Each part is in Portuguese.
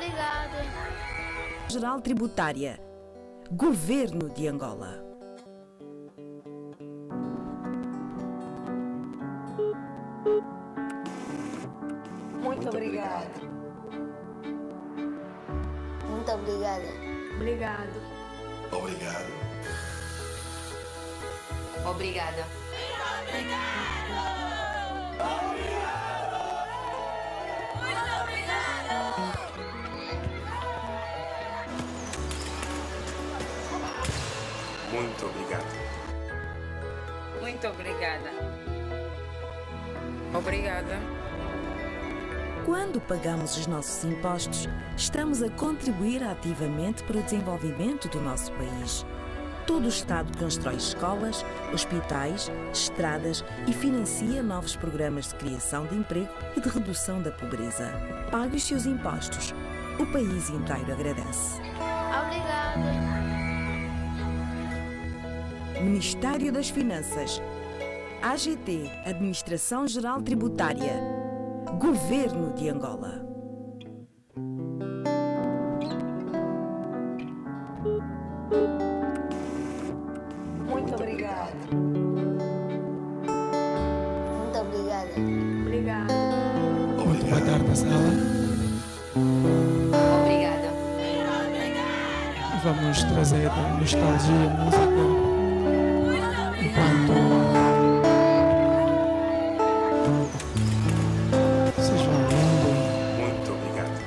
Obrigado. Geral Tributária. Governo de Angola. Muito obrigado. Muito obrigada. Obrigado. Obrigado. Obrigada. Muito obrigado. Muito obrigada. Obrigada. Quando pagamos os nossos impostos, estamos a contribuir ativamente para o desenvolvimento do nosso país. Todo o Estado constrói escolas, hospitais, estradas e financia novos programas de criação de emprego e de redução da pobreza. Pague os seus impostos. O país inteiro agradece. Obrigado. Ministério das Finanças. AGT, Administração Geral Tributária. Governo de Angola. Muito obrigado. Muito obrigada. Obrigado. Obrigado. Boa tarde, sala. Obrigada. Vamos trazer nostalgia, música. Enquanto vocês vão ouvindo. Muito obrigado.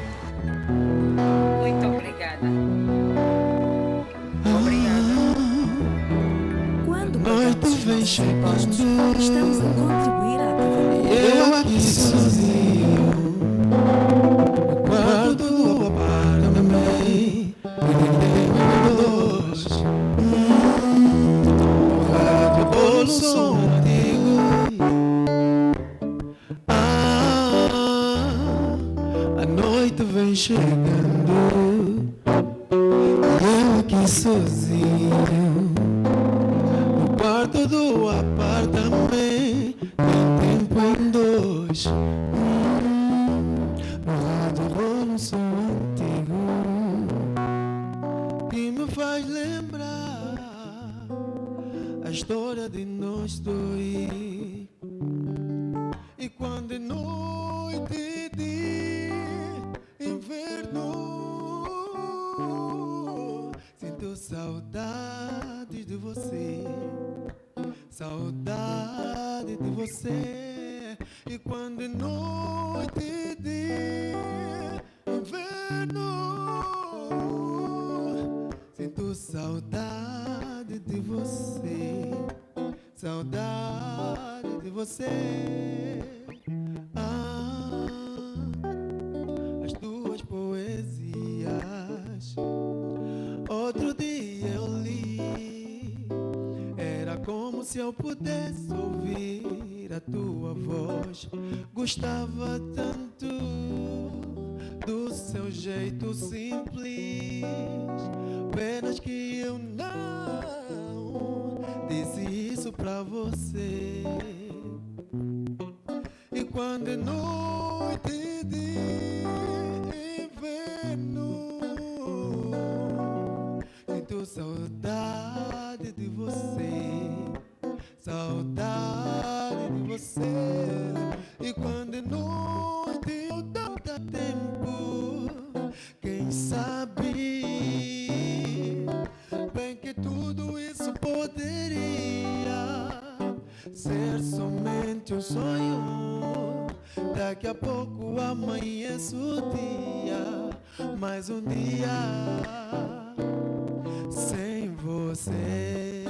Muito obrigada. Obrigada. Quando Noite pagamos os vem nossos impostos, chegando. estamos a contribuir ativamente. Eu aqui sozinho, no quarto do apartamento, dois, rádio bolo som antigo. A noite vem chegando, eu aqui sozinho, no quarto do apartamento, tem tempo em dois. No rádio rola um som antigo que me faz lembrar a história de nós dois. E quando é noite de inverno, sinto saudade de você. Saudade de você. E quando é noite de inverno, sinto saudade de você. Saudade de você. As tuas poesias. Outro dia eu li. Era como se eu pudesse ouvir a tua voz. Gostava tanto do seu jeito simples. Penas que eu não disse isso pra você. E quando é noite de inverno, sinto saudade de você. Saudade de você. E quando é noite, eu dou tempo. Quem sabe bem que tudo isso poderia ser somente um sonho. Daqui a pouco amanhece o dia, mais um dia sem você.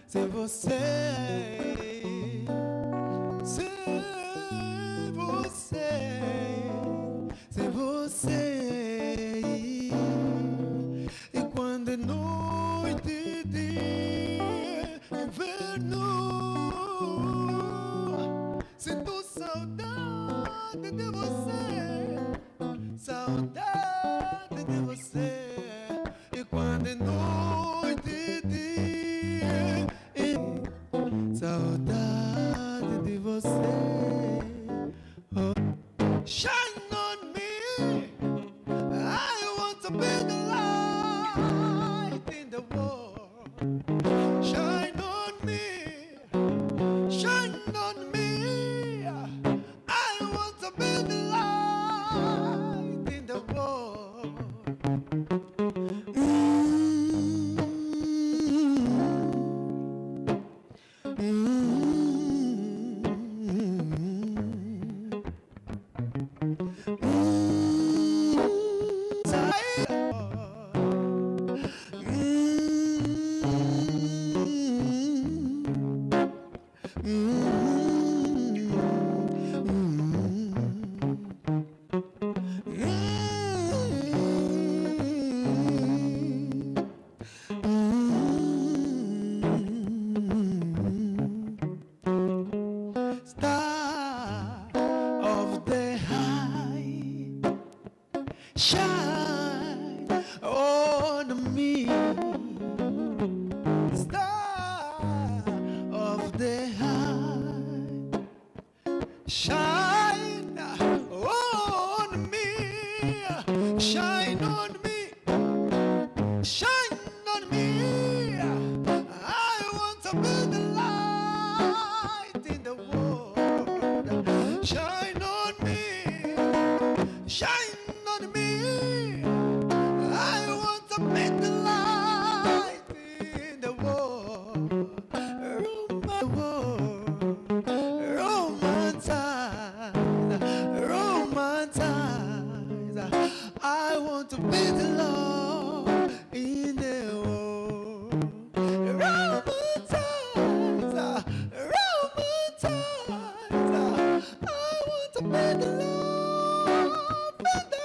Sem você. Sem você. Sem você. E quando é noite de inverno, sinto saudade de você. Saudade de você. E quando é noite de saudade de você. Oh. Shine on me. Star of the high, shine on me. Star of the high, shine on me. Shine on me. Shine on me. I want to be the light in the world. Shine on me. Shine on me. I want to be the light in the world. Romanticize. Romanticize. I want to be the love in the world. Romanticize. Romanticize. I want to be the love in the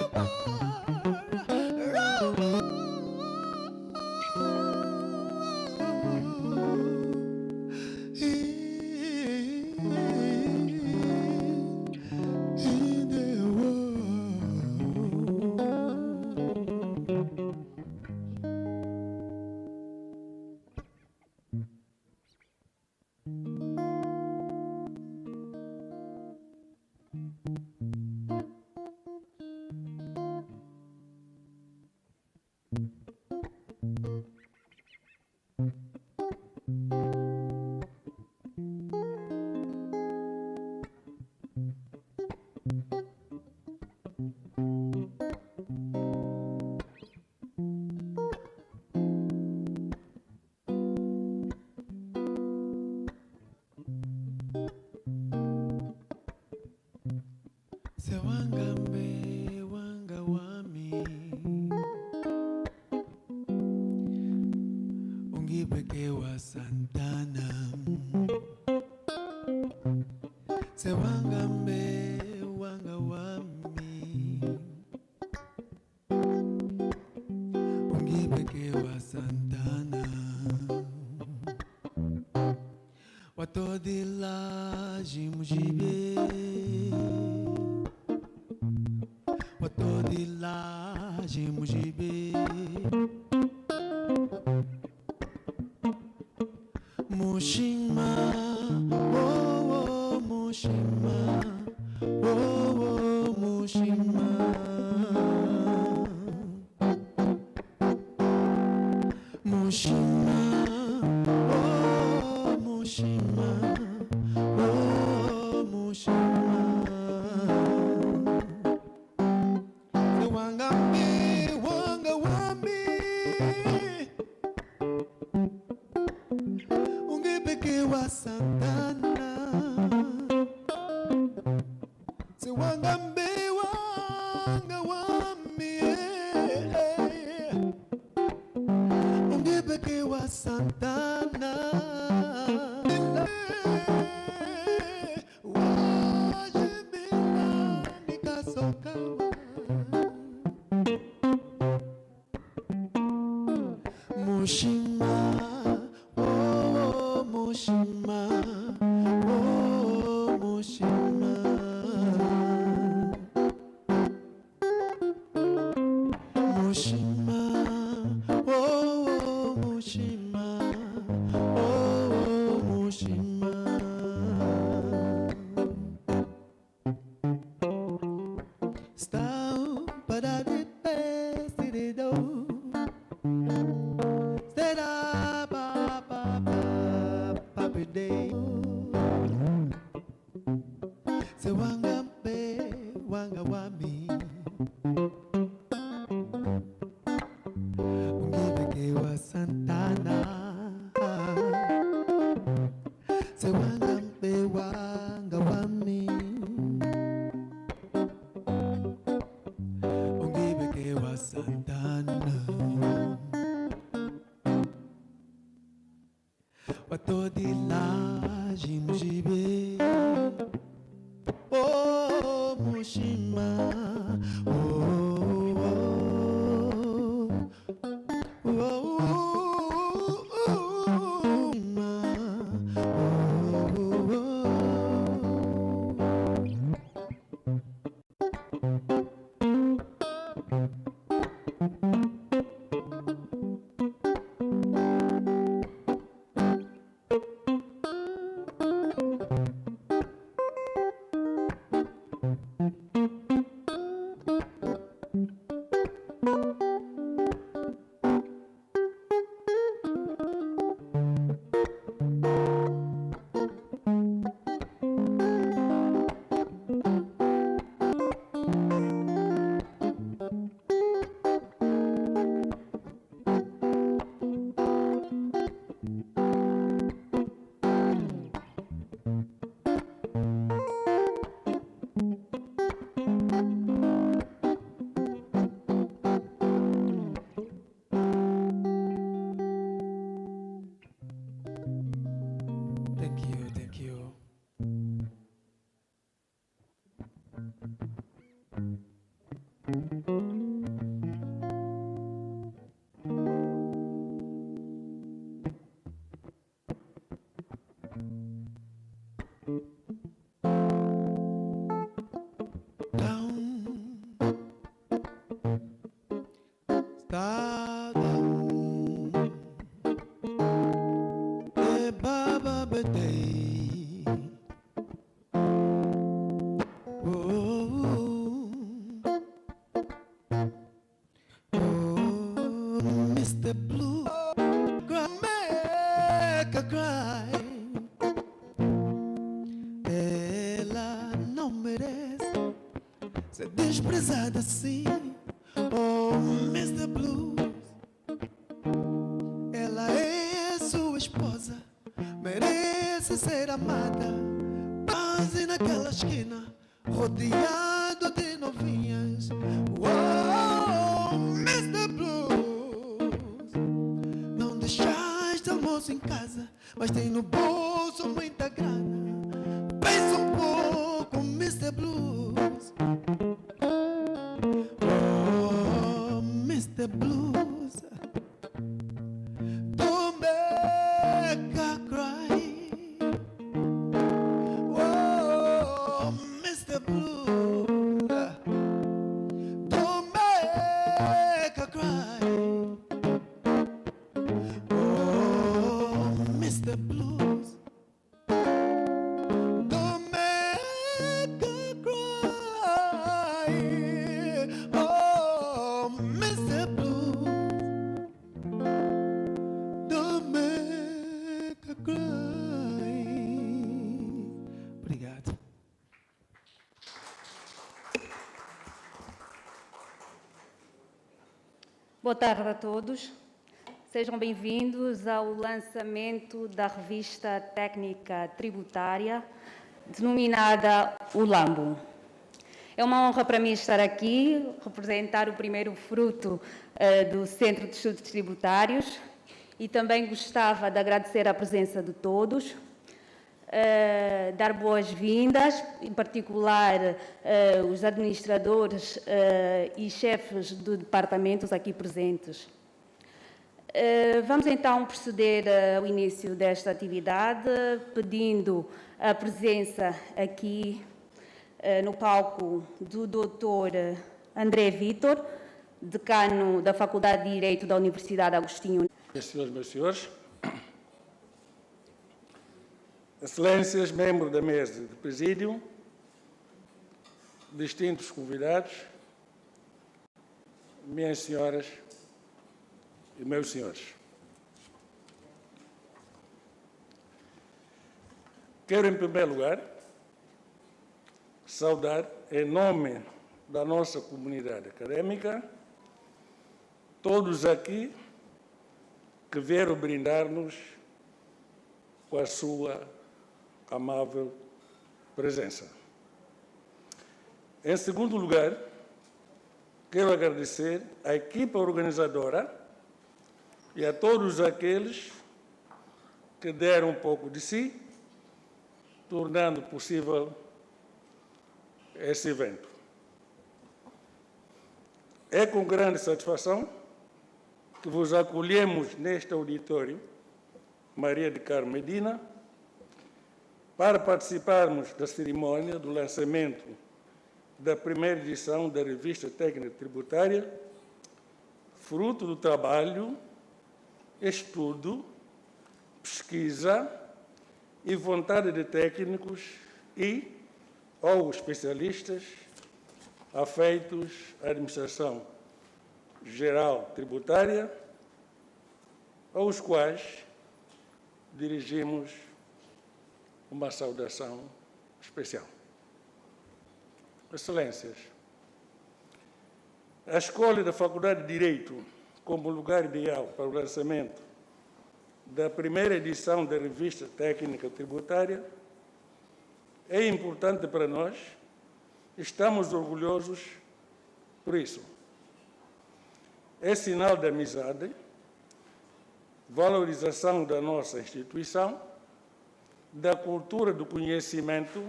Sewangambe wanga wami ungibekewa Santana. Sewangambe wanga wami ungibekewa Santana. Watodila jimujibe, watodila jimujibe, Mushima, oh oh Mushima, oh oh Mushima, Mushima, oh Mushima, oh Mushima. Sewangambe wanga wami ungibekewa Santana. Sewangambe wanga wami ungibekewa Santana. Wajibila nikasoka Mushima, oh Mushima, oh Mushima, Mushima, oh Mushima, oh Mushima. Stau para de pesido. Stay ba ba ba ba day. Sewangambe wanga wami ungibekewa Santana. Sewangambe wanga wami Santana. Bato de laje no gibi. Oh, Mushima. Thank you. Mr. Blue, make a cry. Ela não merece ser desprezada assim. Oh, Mr. Blues, ela é sua esposa, merece ser amada. Quase naquela esquina, rodeado de novinhas. Oh, Mr. Blues, não deixaste almoço em casa, mas tem no bolso muita grana. Pensa um pouco, Mr. Blues. Oh, Mr. Blues, don't make her cry. Oh, Mr. Blues, don't make her cry. Oh, Mr. Blues, don't make her cry. Oh, Mr. Blues, don't make her cry. Obrigado. Boa tarde a todos. Sejam bem-vindos ao lançamento da revista técnica tributária, denominada O Lambo. É uma honra para mim estar aqui, representar o primeiro fruto do Centro de Estudos Tributários, e também gostava de agradecer a presença de todos, dar boas-vindas, em particular os administradores e chefes de departamentos aqui presentes. Vamos então proceder ao início desta atividade, pedindo a presença aqui no palco do Dr. André Vítor, decano da Faculdade de Direito da Universidade Agostinho. Meus senhores, excelências, membros da mesa de presídio, distintos convidados, minhas senhoras e meus senhores. Quero, em primeiro lugar, saudar, em nome da nossa comunidade acadêmica, todos aqui que vieram brindar-nos com a sua amável presença. Em segundo lugar, quero agradecer à equipa organizadora e a todos aqueles que deram um pouco de si, tornando possível esse evento. É com grande satisfação que vos acolhemos neste auditório Maria de Carmo Medina para participarmos da cerimônia do lançamento da primeira edição da Revista Técnica Tributária, fruto do trabalho, estudo, pesquisa e vontade de técnicos ou especialistas afeitos à administração geral tributária, aos quais dirigimos uma saudação especial. Excelências, a escolha da Faculdade de Direito como lugar ideal para o lançamento da primeira edição da Revista Técnica Tributária é importante para nós. Estamos orgulhosos por isso. É sinal de amizade, valorização da nossa instituição, da cultura do conhecimento,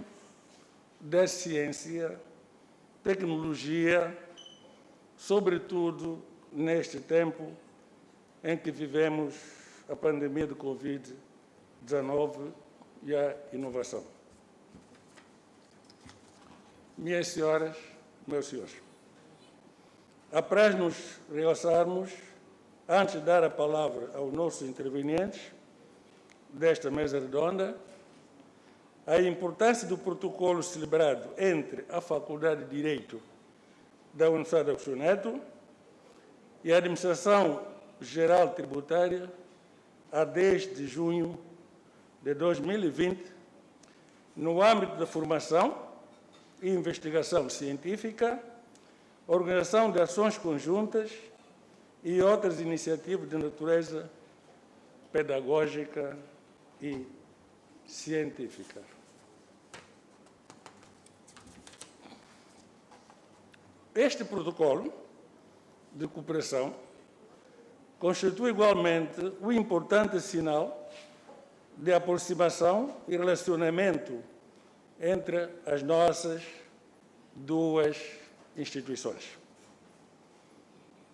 da ciência, tecnologia, sobretudo neste tempo em que vivemos a pandemia do Covid-19 e a inovação. Minhas senhoras, meus senhores, apraz-nos realçarmos, antes de dar a palavra aos nossos intervenientes desta mesa redonda, a importância do protocolo celebrado entre a Faculdade de Direito da Universidade Agostinho Neto e a Administração Geral Tributária a 10 de junho de 2020, no âmbito da formação e investigação científica, organização de ações conjuntas e outras iniciativas de natureza pedagógica e científica. Este protocolo de cooperação constitui igualmente um importante sinal de aproximação e relacionamento entre as nossas duas instituições.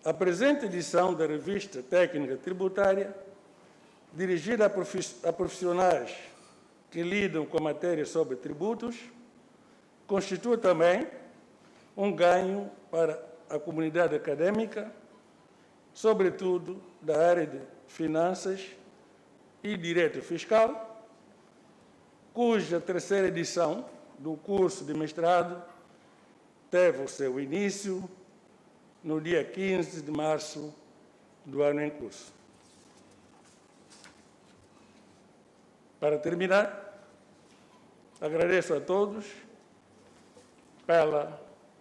A presente edição da Revista Técnica Tributária, dirigida a profissionais que lidam com a matéria sobre tributos, constitui também um ganho para a comunidade acadêmica, sobretudo da área de finanças e direito fiscal, cuja terceira edição do curso de mestrado teve o seu início no dia 15 de março do ano em curso. Para terminar, agradeço a todos pela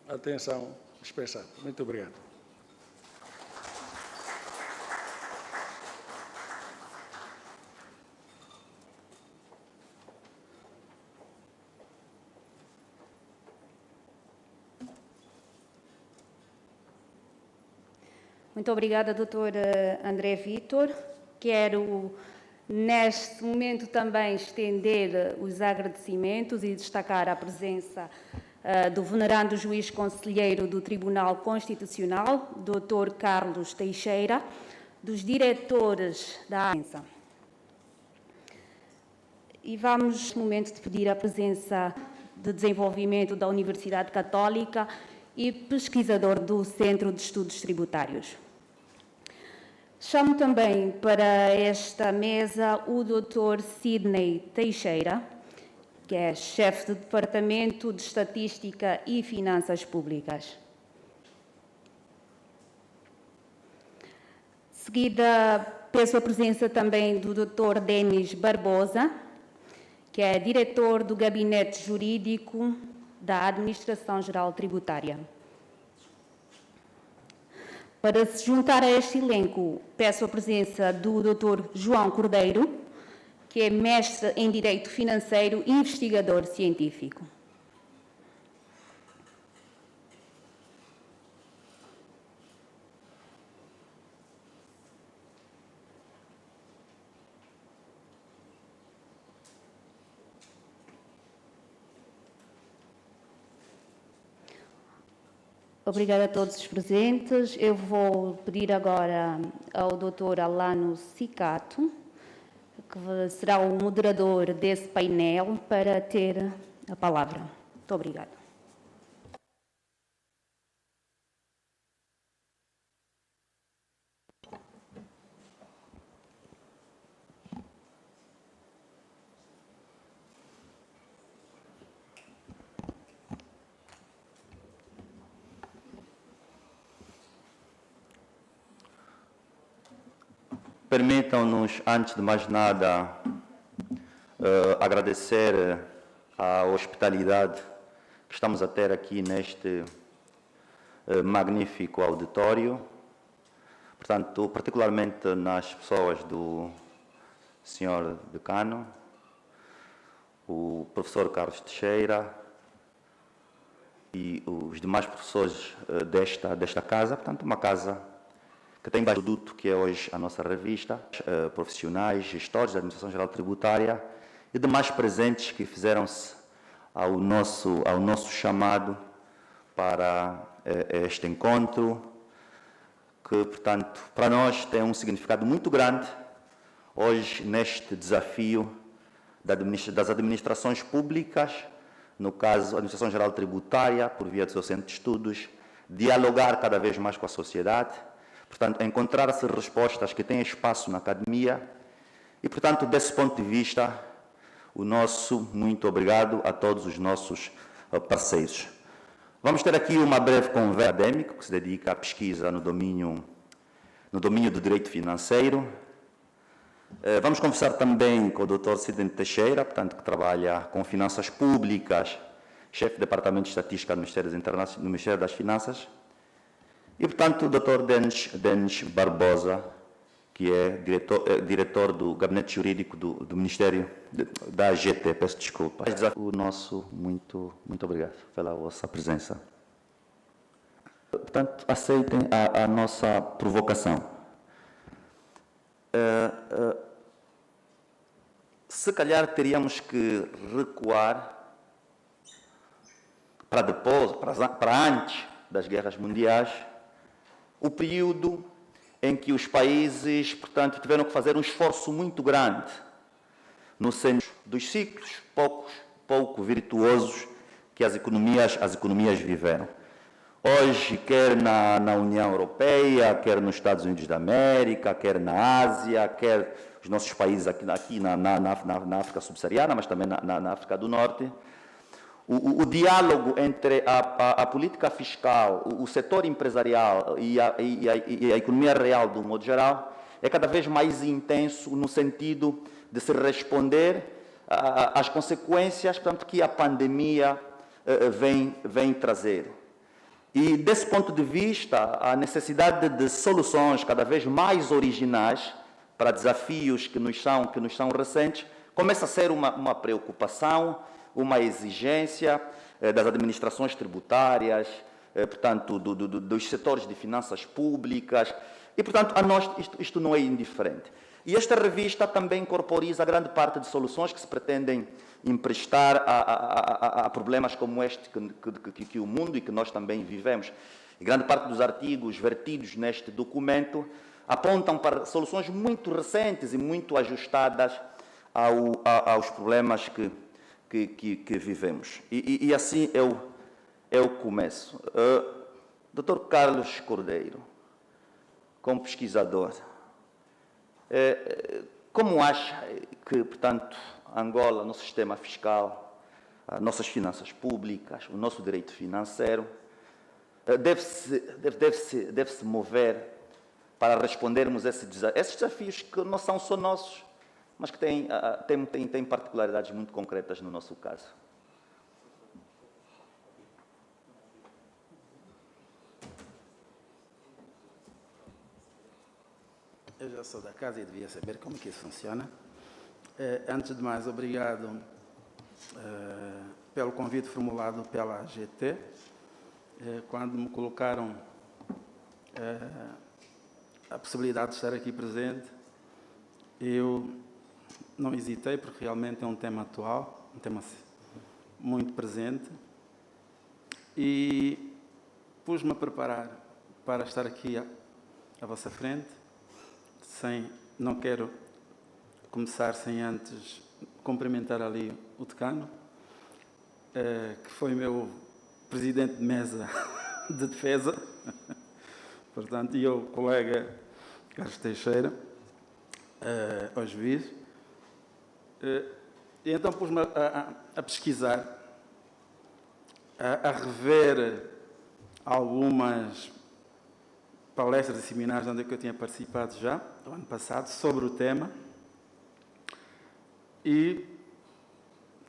atenção dispensada. Muito obrigado. Muito obrigada, Dr. André Vítor. Quero, neste momento, também estender os agradecimentos e destacar a presença do venerando juiz conselheiro do Tribunal Constitucional, Dr. Carlos Teixeira, dos diretores da agência. E vamos, neste momento, de pedir a presença de desenvolvimento da Universidade Católica e pesquisador do Centro de Estudos Tributários. Chamo também para esta mesa o Dr. Sidney Teixeira, que é chefe do Departamento de Estatística e Finanças Públicas. De seguida, peço a presença também do Dr. Denis Barbosa, que é diretor do Gabinete Jurídico da Administração Geral Tributária. Para se juntar a este elenco, peço a presença do Dr. João Cordeiro, que é mestre em Direito Financeiro e investigador científico. Obrigada a todos os presentes. Eu vou pedir agora ao Dr. Alano Cicato, que será o moderador desse painel, para ter a palavra. Muito obrigada. Permitam-nos, antes de mais nada, agradecer a hospitalidade que estamos a ter aqui neste magnífico auditório. Portanto, particularmente nas pessoas do Sr. Decano, o professor Carlos Teixeira e os demais professores desta casa. Portanto, uma casa que tem bastante produto, que é hoje a nossa revista, profissionais, gestores da Administração Geral Tributária e demais presentes que fizeram-se ao nosso chamado para este encontro, que, portanto, para nós tem um significado muito grande hoje neste desafio das administrações públicas, no caso, a Administração Geral Tributária, por via do seu centro de estudos, dialogar cada vez mais com a sociedade, portanto, encontrar-se respostas que têm espaço na academia e, portanto, desse ponto de vista, o nosso muito obrigado a todos os nossos parceiros. Vamos ter aqui uma breve conversa acadêmica que se dedica à pesquisa no domínio do direito financeiro. Vamos conversar também com o Dr. Sidney Teixeira, portanto, que trabalha com finanças públicas, chefe do Departamento de Estatística do Ministério das Finanças. E, portanto, o Dr. Denis Barbosa, que é diretor do Gabinete Jurídico do Ministério da AGT, peço desculpa. O nosso muito obrigado pela vossa presença. Portanto, aceitem a nossa provocação. Se calhar teríamos que recuar para depois, para antes das guerras mundiais, o período em que os países, portanto, tiveram que fazer um esforço muito grande no centro dos ciclos pouco virtuosos que as economias viveram. Hoje, quer na União Europeia, quer nos Estados Unidos da América, quer na Ásia, quer os nossos países aqui na África subsaariana, mas também na África do Norte, o diálogo entre a política fiscal, o setor empresarial e a economia real, do modo geral, é cada vez mais intenso no sentido de se responder às consequências, portanto, que a pandemia vem trazer. E, desse ponto de vista, a necessidade de soluções cada vez mais originais para desafios que nos são recentes começa a ser uma preocupação, uma exigência das administrações tributárias, portanto, dos setores de finanças públicas, e, portanto, a nós isto não é indiferente. E esta revista também incorporiza grande parte de soluções que se pretendem emprestar a problemas como este que o mundo e que nós também vivemos. E grande parte dos artigos vertidos neste documento apontam para soluções muito recentes e muito ajustadas aos problemas que vivemos. E assim eu começo. Dr. Carlos Cordeiro, como pesquisador, como acha que, portanto, Angola, no sistema fiscal, as nossas finanças públicas, o nosso direito financeiro, deve-se mover para respondermos a esses desafios que não são só nossos, mas que têm particularidades muito concretas no nosso caso? Eu já sou da casa e devia saber como que isso funciona. Antes de mais, obrigado pelo convite formulado pela AGT. Quando me colocaram a possibilidade de estar aqui presente, eu não hesitei, porque realmente é um tema atual, um tema muito presente. E pus-me a preparar para estar aqui à vossa frente. Não quero começar sem antes cumprimentar ali o decano, que foi meu presidente de mesa de defesa, portanto, e o colega Carlos Teixeira, ao juiz. E então pus-me a pesquisar, a rever algumas palestras e seminários onde eu tinha participado já, no ano passado, sobre o tema, e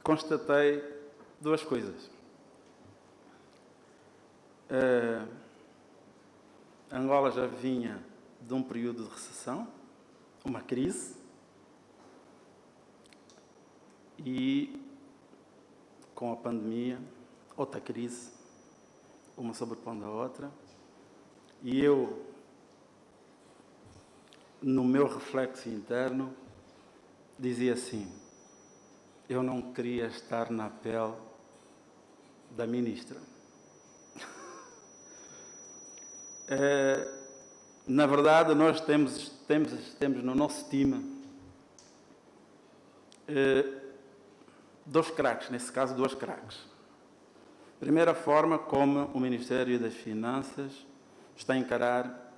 constatei duas coisas. Angola já vinha de um período de recessão, uma crise, e com a pandemia, outra crise, uma sobrepondo a outra, e eu, no meu reflexo interno, dizia assim: eu não queria estar na pele da ministra. Na verdade, nós temos no nosso time dois craques, nesse caso, duas craques. Primeira forma como o Ministério das Finanças está a encarar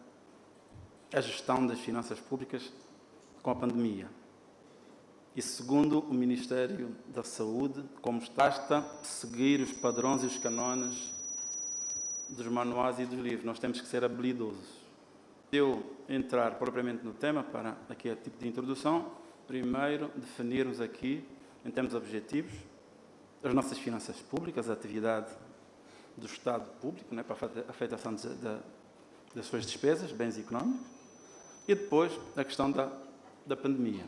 a gestão das finanças públicas com a pandemia. E segundo, o Ministério da Saúde, como está a seguir os padrões e os canones dos manuais e dos livros. Nós temos que ser habilidosos. Eu entrar propriamente no tema, para aqui a tipo de introdução, primeiro definirmos aqui, em termos objetivos, as nossas finanças públicas, a atividade do Estado público, né, para a afetação das suas despesas, bens económicos, e depois a questão da pandemia.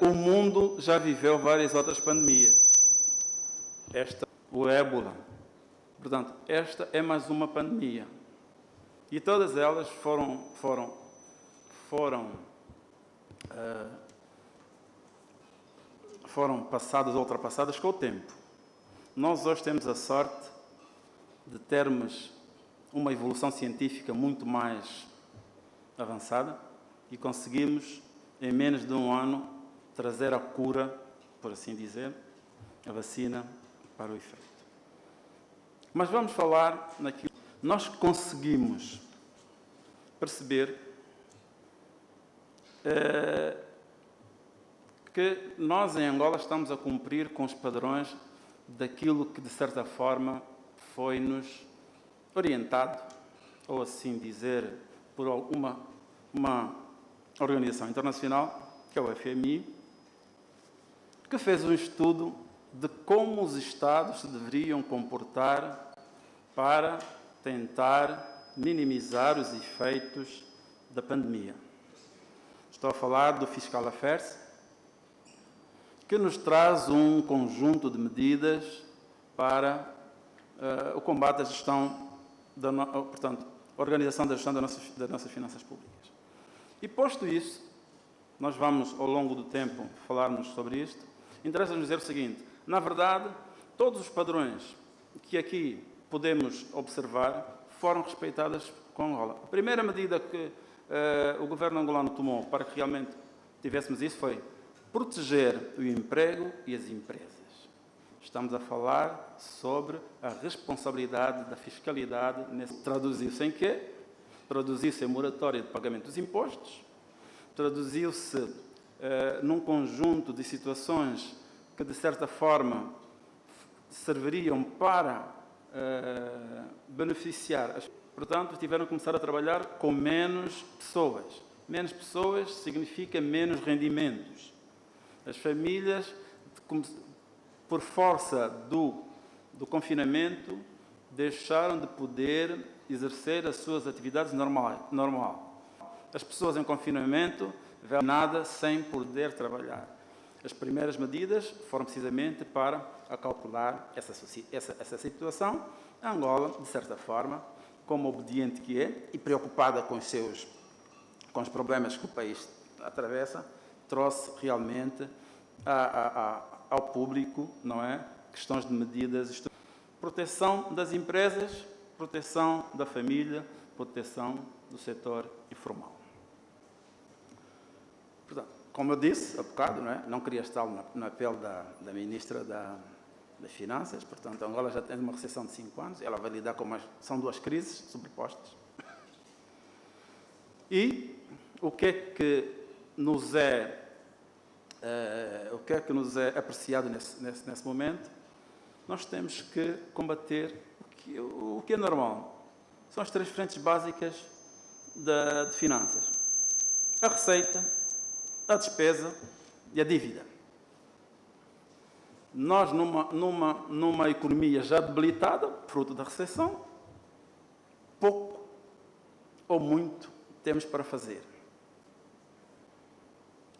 O mundo já viveu várias outras pandemias. O ébola. Portanto, esta é mais uma pandemia. E todas elas foram passadas ou ultrapassadas com o tempo. Nós hoje temos a sorte de termos uma evolução científica muito mais avançada e conseguimos, em menos de um ano, trazer a cura, por assim dizer, a vacina para o efeito. Mas vamos falar naquilo. Nós conseguimos perceber que nós em Angola estamos a cumprir com os padrões daquilo que, de certa forma, foi-nos orientado, ou assim dizer, por uma organização internacional, que é o FMI, que fez um estudo de como os Estados se deveriam comportar para tentar minimizar os efeitos da pandemia. Estou a falar do Fiscal Affairs, que nos traz um conjunto de medidas para o combate à gestão, portanto, a organização da gestão das nossas finanças públicas. E posto isso, nós vamos, ao longo do tempo, falarmos sobre isto. Interessa-nos dizer o seguinte: na verdade, todos os padrões que aqui podemos observar foram respeitados com Angola. A primeira medida que o governo angolano tomou para que realmente tivéssemos isso foi proteger o emprego e as empresas. Estamos a falar sobre a responsabilidade da fiscalidade. Traduziu-se em quê? Traduziu-se em moratória de pagamento dos impostos, traduziu-se num conjunto de situações que, de certa forma, serviriam para beneficiar. Portanto, tiveram que começar a trabalhar com menos pessoas. Menos pessoas significa menos rendimentos. As famílias, por força do confinamento, deixaram de poder exercer as suas atividades normal. As pessoas em confinamento vão nada sem poder trabalhar. As primeiras medidas foram precisamente para acautelar essa situação. A Angola, de certa forma, como obediente que é e preocupada com os problemas que o país atravessa, trouxe realmente ao público, não é, questões de medidas. proteção das empresas, proteção da família, proteção do setor informal. Portanto, como eu disse há bocado, não queria estar na pele da Ministra das Finanças, portanto, Angola já tem uma recessão de 5 anos, ela vai lidar com são 2 crises sobrepostas. E o que é que nos é apreciado nesse momento? Nós temos que combater o que é normal. São as 3 frentes básicas de finanças: a receita, a despesa e a dívida. Nós, numa economia já debilitada, fruto da recessão, pouco ou muito temos para fazer.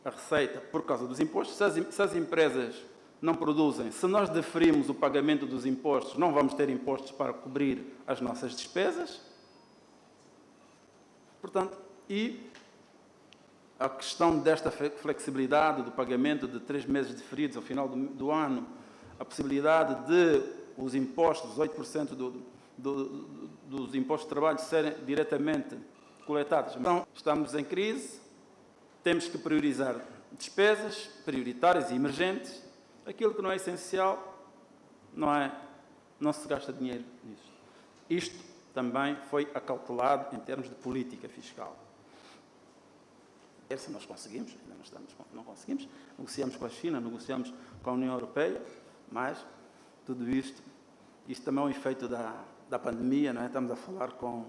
A receita, por causa dos impostos, se as empresas não produzem, se nós deferimos o pagamento dos impostos, não vamos ter impostos para cobrir as nossas despesas. Portanto, e a questão desta flexibilidade do pagamento de 3 meses deferidos ao final do ano, a possibilidade de os impostos, 8% dos impostos de trabalho serem diretamente coletados. Então, estamos em crise, temos que priorizar despesas prioritárias e emergentes. Aquilo que não é essencial, não se gasta dinheiro nisso. Isto também foi acautelado em termos de política fiscal. Se nós conseguimos, ainda não conseguimos, negociamos com a China, negociamos com a União Europeia, mas tudo isto também é um efeito da pandemia, não é? Estamos a falar com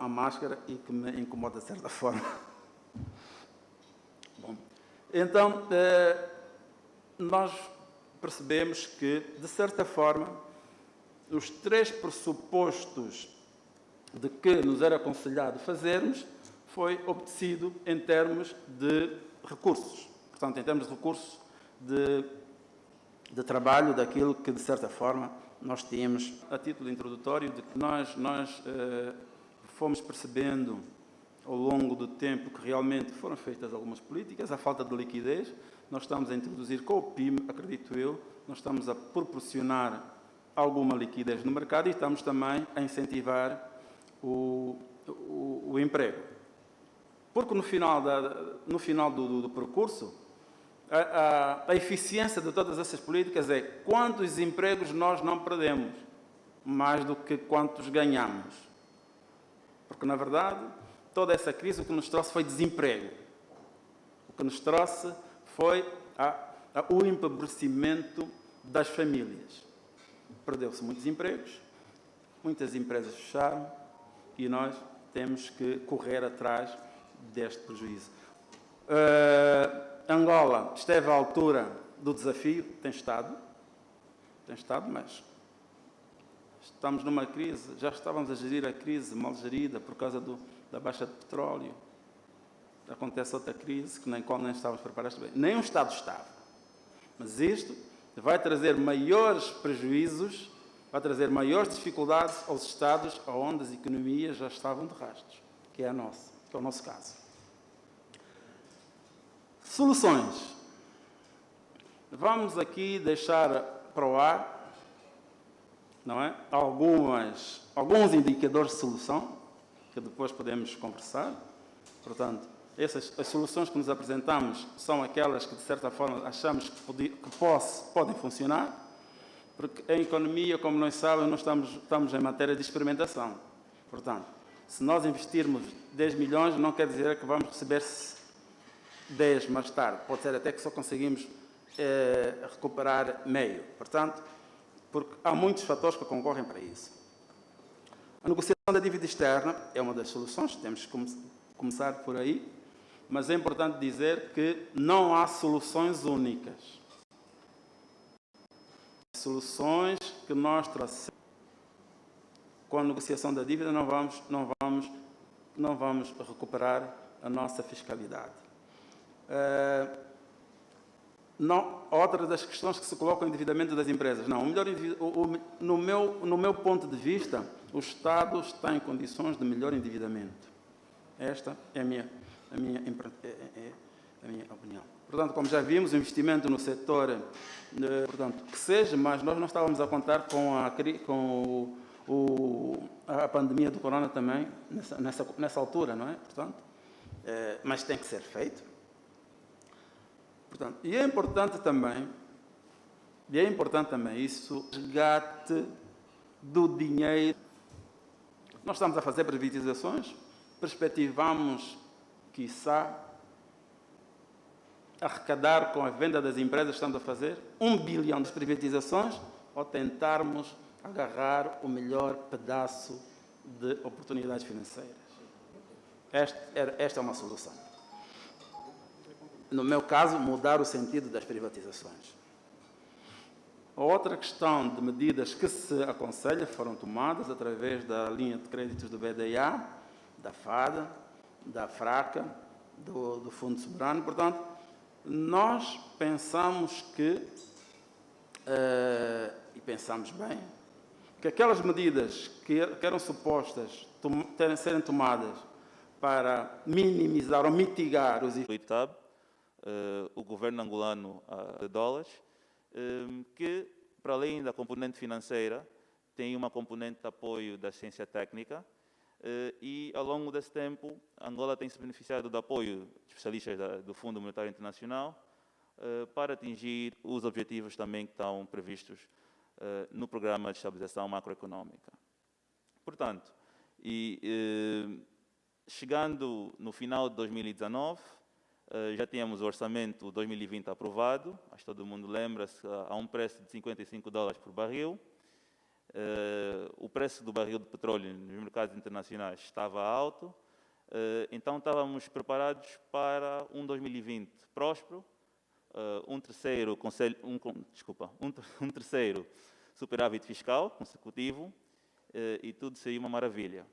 a máscara e que me incomoda de certa forma. Bom, então, nós percebemos que, de certa forma, os 3 pressupostos de que nos era aconselhado fazermos foi obtecido em termos de recursos. Portanto, em termos de recursos de trabalho, daquilo que, de certa forma, nós tínhamos. A título introdutório, de que nós fomos percebendo ao longo do tempo que realmente foram feitas algumas políticas, a falta de liquidez. Nós estamos a introduzir com o PIM, acredito eu, nós estamos a proporcionar alguma liquidez no mercado e estamos também a incentivar o emprego. Porque no final do percurso, a eficiência de todas essas políticas é quantos empregos nós não perdemos, mais do que quantos ganhamos. Porque, na verdade, toda essa crise o que nos trouxe foi desemprego. O que nos trouxe foi o empobrecimento das famílias. Perdeu-se muitos empregos, muitas empresas fecharam e nós temos que correr atrás deste prejuízo. Angola esteve à altura do desafio, tem estado, mas estamos numa crise, já estávamos a gerir a crise mal gerida por causa da baixa de petróleo. Acontece outra crise que nem estávamos preparados bem. Nem o Estado estava. Mas isto vai trazer maiores prejuízos, vai trazer maiores dificuldades aos Estados onde as economias já estavam de rastros, que é o nosso caso. Soluções. Vamos aqui deixar para o ar, não é? Alguns indicadores de solução, que depois podemos conversar. Portanto, as soluções que nos apresentamos são aquelas que, de certa forma, achamos que podem funcionar, porque em economia, como nós sabemos, nós estamos em matéria de experimentação. Portanto, se nós investirmos 10 milhões, não quer dizer que vamos receber 10 mais tarde. Pode ser até que só conseguimos recuperar meio. Portanto, porque há muitos fatores que concorrem para isso. A negociação da dívida externa é uma das soluções, temos que começar por aí, mas é importante dizer que não há soluções únicas. Soluções que nós trouxemos com a negociação da dívida não vamos recuperar a nossa fiscalidade. Outra das questões que se colocam é o endividamento das empresas. Não, no meu ponto de vista, o Estado está em condições de melhor endividamento. Esta é a minha opinião. Portanto, como já vimos, o investimento no setor, portanto, que seja, mas nós não estávamos a contar com a pandemia do corona também, nessa altura, não é? Portanto, mas tem que ser feito. Portanto, e é importante também isso, resgate do dinheiro. Nós estamos a fazer privatizações, perspectivamos, quiçá, arrecadar com a venda das empresas, estamos a fazer 1 bilhão de privatizações, ou tentarmos agarrar o melhor pedaço de oportunidades financeiras. Esta é uma solução. No meu caso, mudar o sentido das privatizações. A outra questão de medidas que se aconselha foram tomadas através da linha de créditos do BDA, da FADA, da FRACA, do Fundo Soberano. Portanto, nós pensamos que, e pensamos bem, que aquelas medidas que eram supostas serem tomadas para minimizar ou mitigar os efeitos, o governo angolano de dólares, que, para além da componente financeira, tem uma componente de apoio da ciência técnica e, ao longo desse tempo, Angola tem se beneficiado do apoio de especialistas do Fundo Monetário Internacional para atingir os objetivos também que estão previstos no Programa de Estabilização Macroeconómica. Portanto, chegando no final de 2019, já tínhamos o orçamento 2020 aprovado, acho que todo mundo lembra-se, a um preço de $55 por barril. O preço do barril de petróleo nos mercados internacionais estava alto, então estávamos preparados para um 2020 próspero, um terceiro superávit fiscal consecutivo, e tudo seria uma maravilha.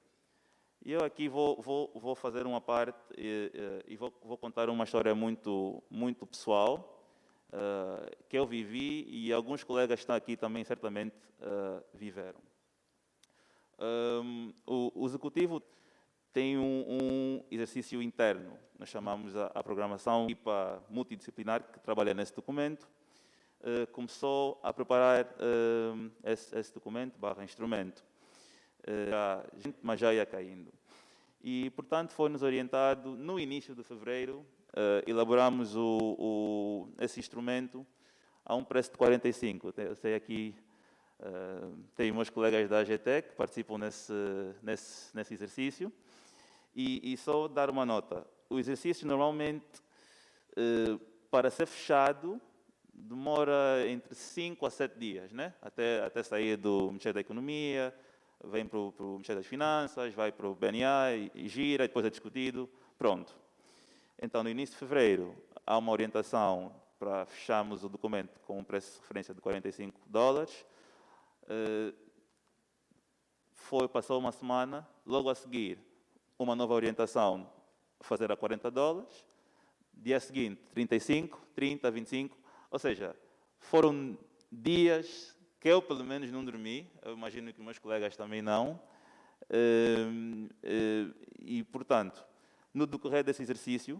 E eu aqui vou fazer uma parte e vou contar uma história muito pessoal que eu vivi e alguns colegas que estão aqui também certamente viveram. O Executivo tem um exercício interno, nós chamamos a programação equipa multidisciplinar que trabalha nesse documento, começou a preparar esse documento /instrumento. Mas já ia caindo. E, portanto, foi-nos orientado, no início de fevereiro, elaboramos esse instrumento a um preço de 45. Eu sei aqui, tenho meus colegas da AGT que participam nesse exercício, e só dar uma nota. O exercício, normalmente, para ser fechado, demora entre 5 a 7 dias, né? Até sair do Ministério da Economia, vem para o Ministério das Finanças, vai para o BNA e gira, e depois é discutido, pronto. Então, no início de fevereiro, há uma orientação para fecharmos o documento com um preço de referência de $45. Passou uma semana, logo a seguir, uma nova orientação, fazer a $40. Dia seguinte, 35, 30, 25, ou seja, foram dias que eu, pelo menos, não dormi, eu imagino que meus colegas também não, e, portanto, no decorrer desse exercício,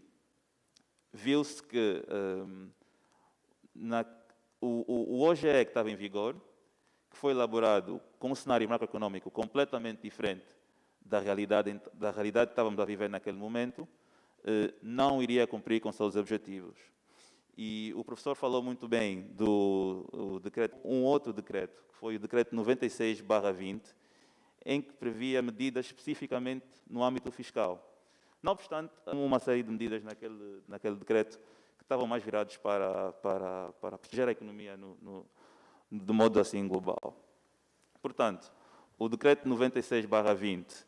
viu-se que o OGE que estava em vigor, que foi elaborado com um cenário macroeconômico completamente diferente da realidade que estávamos a viver naquele momento, não iria cumprir com seus objetivos. E o professor falou muito bem do decreto, um outro decreto, que foi o decreto 96/20, em que previa medidas especificamente no âmbito fiscal. Não obstante, uma série de medidas naquele decreto que estavam mais virados para proteger a economia de modo assim global. Portanto, o decreto 96/20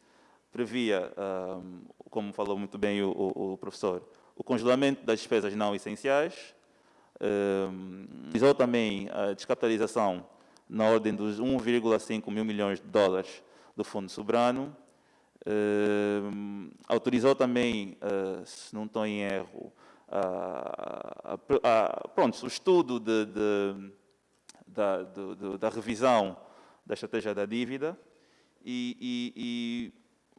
previa, como falou muito bem o professor, o congelamento das despesas não essenciais, visou também a descapitalização na ordem dos 1,5 mil milhões de dólares do Fundo Soberano, autorizou também, se não estou em erro, o estudo da revisão da estratégia da dívida e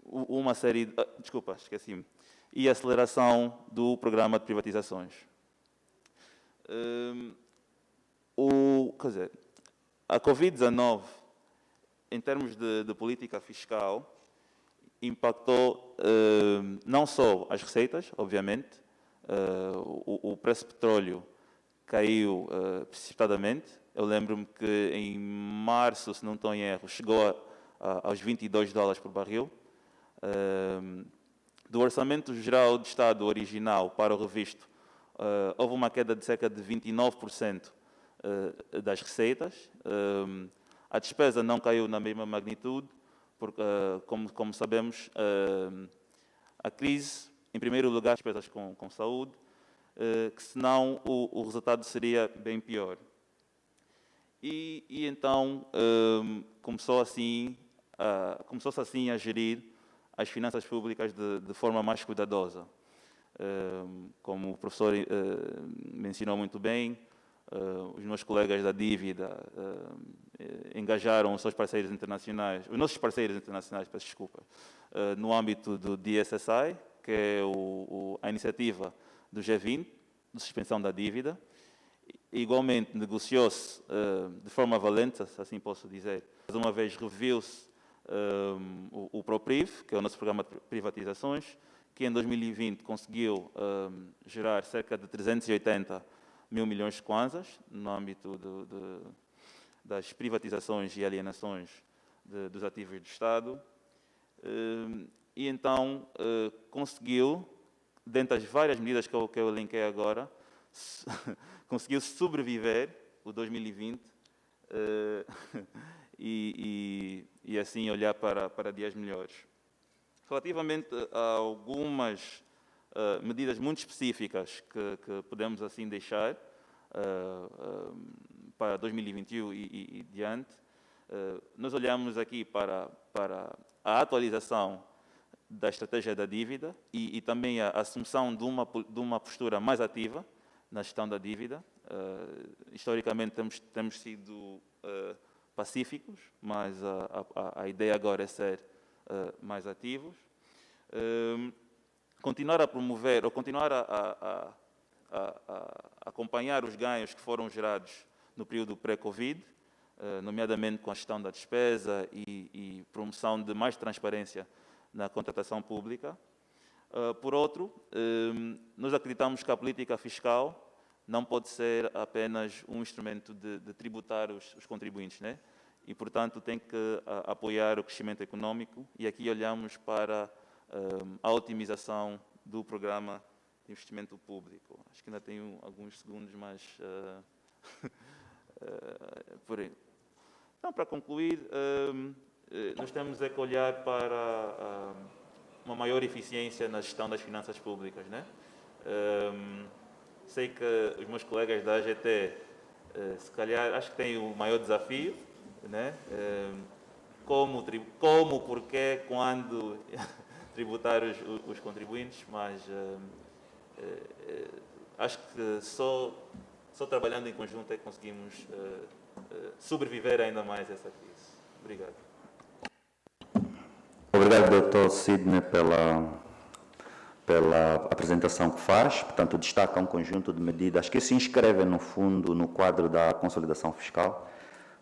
uma série... desculpa, esqueci-me. e aceleração do programa de privatizações. A Covid-19, em termos de política fiscal, impactou não só as receitas, obviamente, o preço do petróleo caiu precipitadamente. Eu lembro-me que em março, se não estou em erro, chegou aos $22 por barril. Do Orçamento Geral do Estado original para o revisto, houve uma queda de cerca de 29% das receitas. A despesa não caiu na mesma magnitude, porque, como sabemos, a crise, em primeiro lugar, as despesas com saúde, que senão o resultado seria bem pior. E então começou-se assim a gerir as finanças públicas de forma mais cuidadosa. Como o professor mencionou muito bem, os meus colegas da dívida engajaram os seus parceiros internacionais, os nossos parceiros internacionais, peço desculpa, no âmbito do DSSI, que é a iniciativa do G20, de suspensão da dívida. Igualmente, negociou-se de forma valente, assim posso dizer. Mais uma vez, reviu-se o PROPRIV, que é o nosso programa de privatizações, que em 2020 conseguiu gerar cerca de 380 mil milhões de kwanzas no âmbito das privatizações e alienações dos ativos do Estado. E então conseguiu, dentre as várias medidas que eu elenquei agora, conseguiu sobreviver o 2020 e assim olhar para dias melhores. Relativamente a algumas medidas muito específicas que podemos assim deixar para 2021 e diante, nós olhamos aqui para a atualização da estratégia da dívida e também a assunção de uma postura mais ativa na gestão da dívida. Historicamente temos sido pacíficos, mas a ideia agora é ser mais ativos. Continuar a promover ou continuar a acompanhar os ganhos que foram gerados no período pré-Covid, nomeadamente com a gestão da despesa e promoção de mais transparência na contratação pública. Por outro, nós acreditamos que a política fiscal não pode ser apenas um instrumento de tributar os contribuintes, né? E, portanto, tem que apoiar o crescimento econômico, e aqui olhamos para a otimização do programa de investimento público. Acho que ainda tenho alguns segundos, mas por aí. Então, para concluir, nós temos que olhar para uma maior eficiência na gestão das finanças públicas, né? Sei que os meus colegas da AGT, se calhar, acho que têm o maior desafio, né? Como, porquê, quando tributar os contribuintes, mas acho que só trabalhando em conjunto é que conseguimos sobreviver ainda mais a essa crise. Obrigado. Obrigado, Dr. Sidney, pela apresentação que faz. Portanto, destaca um conjunto de medidas que se inscrevem, no fundo, no quadro da consolidação fiscal,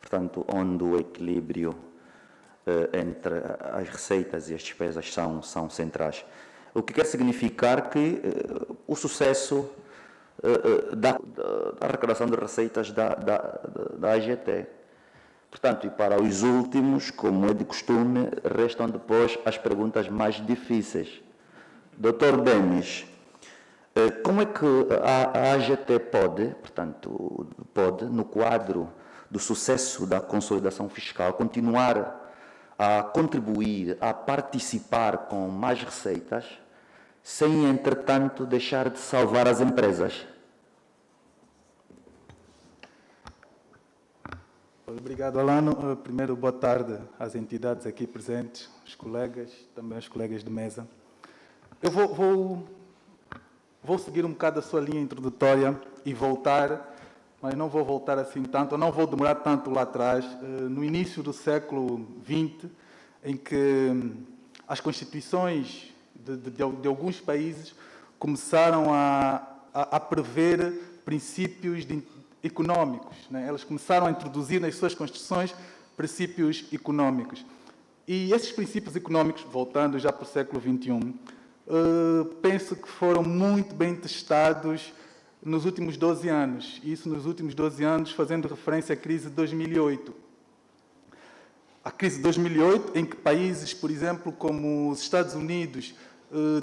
portanto, onde o equilíbrio entre as receitas e as despesas são centrais. O que quer significar que o sucesso da arrecadação de receitas da AGT. Portanto, e para os últimos, como é de costume, restam depois as perguntas mais difíceis. Dr. Denis, como é que a AGT pode, no quadro do sucesso da consolidação fiscal, continuar a contribuir, a participar com mais receitas, sem, entretanto, deixar de salvar as empresas? Obrigado, Alano. Primeiro, boa tarde às entidades aqui presentes, os colegas, também os colegas de mesa. Eu vou seguir um bocado a sua linha introdutória e voltar, mas não vou voltar assim tanto, não vou demorar tanto lá atrás, no início do século XX, em que as constituições de alguns países começaram a prever princípios económicos, né? Elas começaram a introduzir nas suas constituições princípios económicos. E esses princípios económicos, voltando já para o século XXI, penso que foram muito bem testados nos últimos 12 anos. Isso nos últimos 12 anos, fazendo referência à crise de 2008. A crise de 2008, em que países, por exemplo, como os Estados Unidos,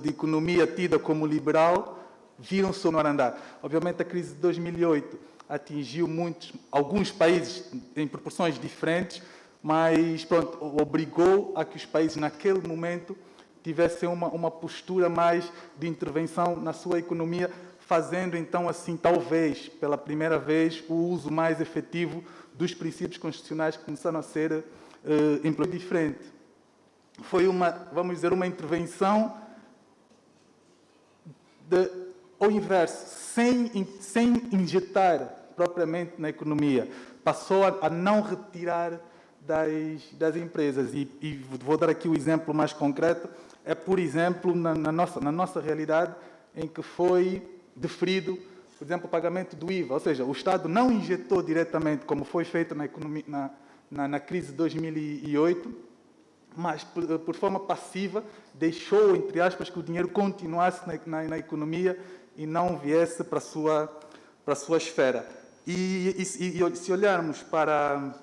de economia tida como liberal, viram-se no andar. Obviamente, a crise de 2008 atingiu alguns países em proporções diferentes, mas pronto, obrigou a que os países, naquele momento, tivessem uma postura mais de intervenção na sua economia, fazendo, então, assim, talvez, pela primeira vez, o uso mais efetivo dos princípios constitucionais que começaram a ser implementados diferente. Foi vamos dizer, uma intervenção ao inverso, sem injetar propriamente na economia. Passou a não retirar das empresas. E vou dar aqui o exemplo mais concreto. É, por exemplo, na nossa realidade, em que foi deferido, por exemplo, o pagamento do IVA. Ou seja, o Estado não injetou diretamente, como foi feito na crise de 2008, mas, por forma passiva, deixou, entre aspas, que o dinheiro continuasse na economia e não viesse para a sua esfera. E se olharmos para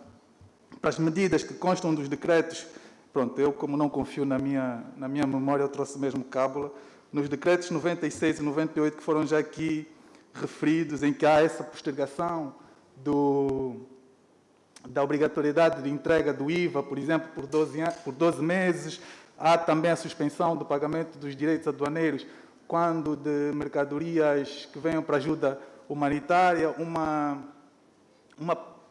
as medidas que constam dos decretos, pronto, eu, como não confio na minha memória, eu trouxe mesmo cábula, nos decretos 96 e 98, que foram já aqui referidos, em que há essa postergação da obrigatoriedade de entrega do IVA, por exemplo, por 12 meses. Há também a suspensão do pagamento dos direitos aduaneiros quando de mercadorias que venham para ajuda humanitária, uma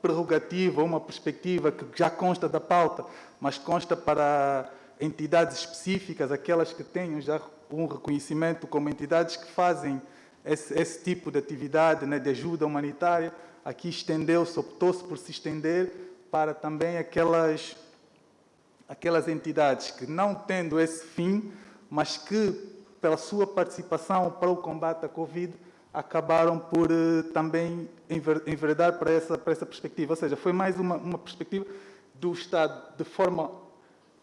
prerrogativa, uma perspectiva que já consta da pauta, mas consta para entidades específicas, aquelas que tenham já um reconhecimento como entidades que fazem esse tipo de atividade, né, de ajuda humanitária. Aqui estendeu-se, optou-se por se estender para também aquelas entidades que, não tendo esse fim, mas que, pela sua participação para o combate à Covid, acabaram por também enveredar para essa perspectiva. Ou seja, foi mais uma perspectiva do Estado, de forma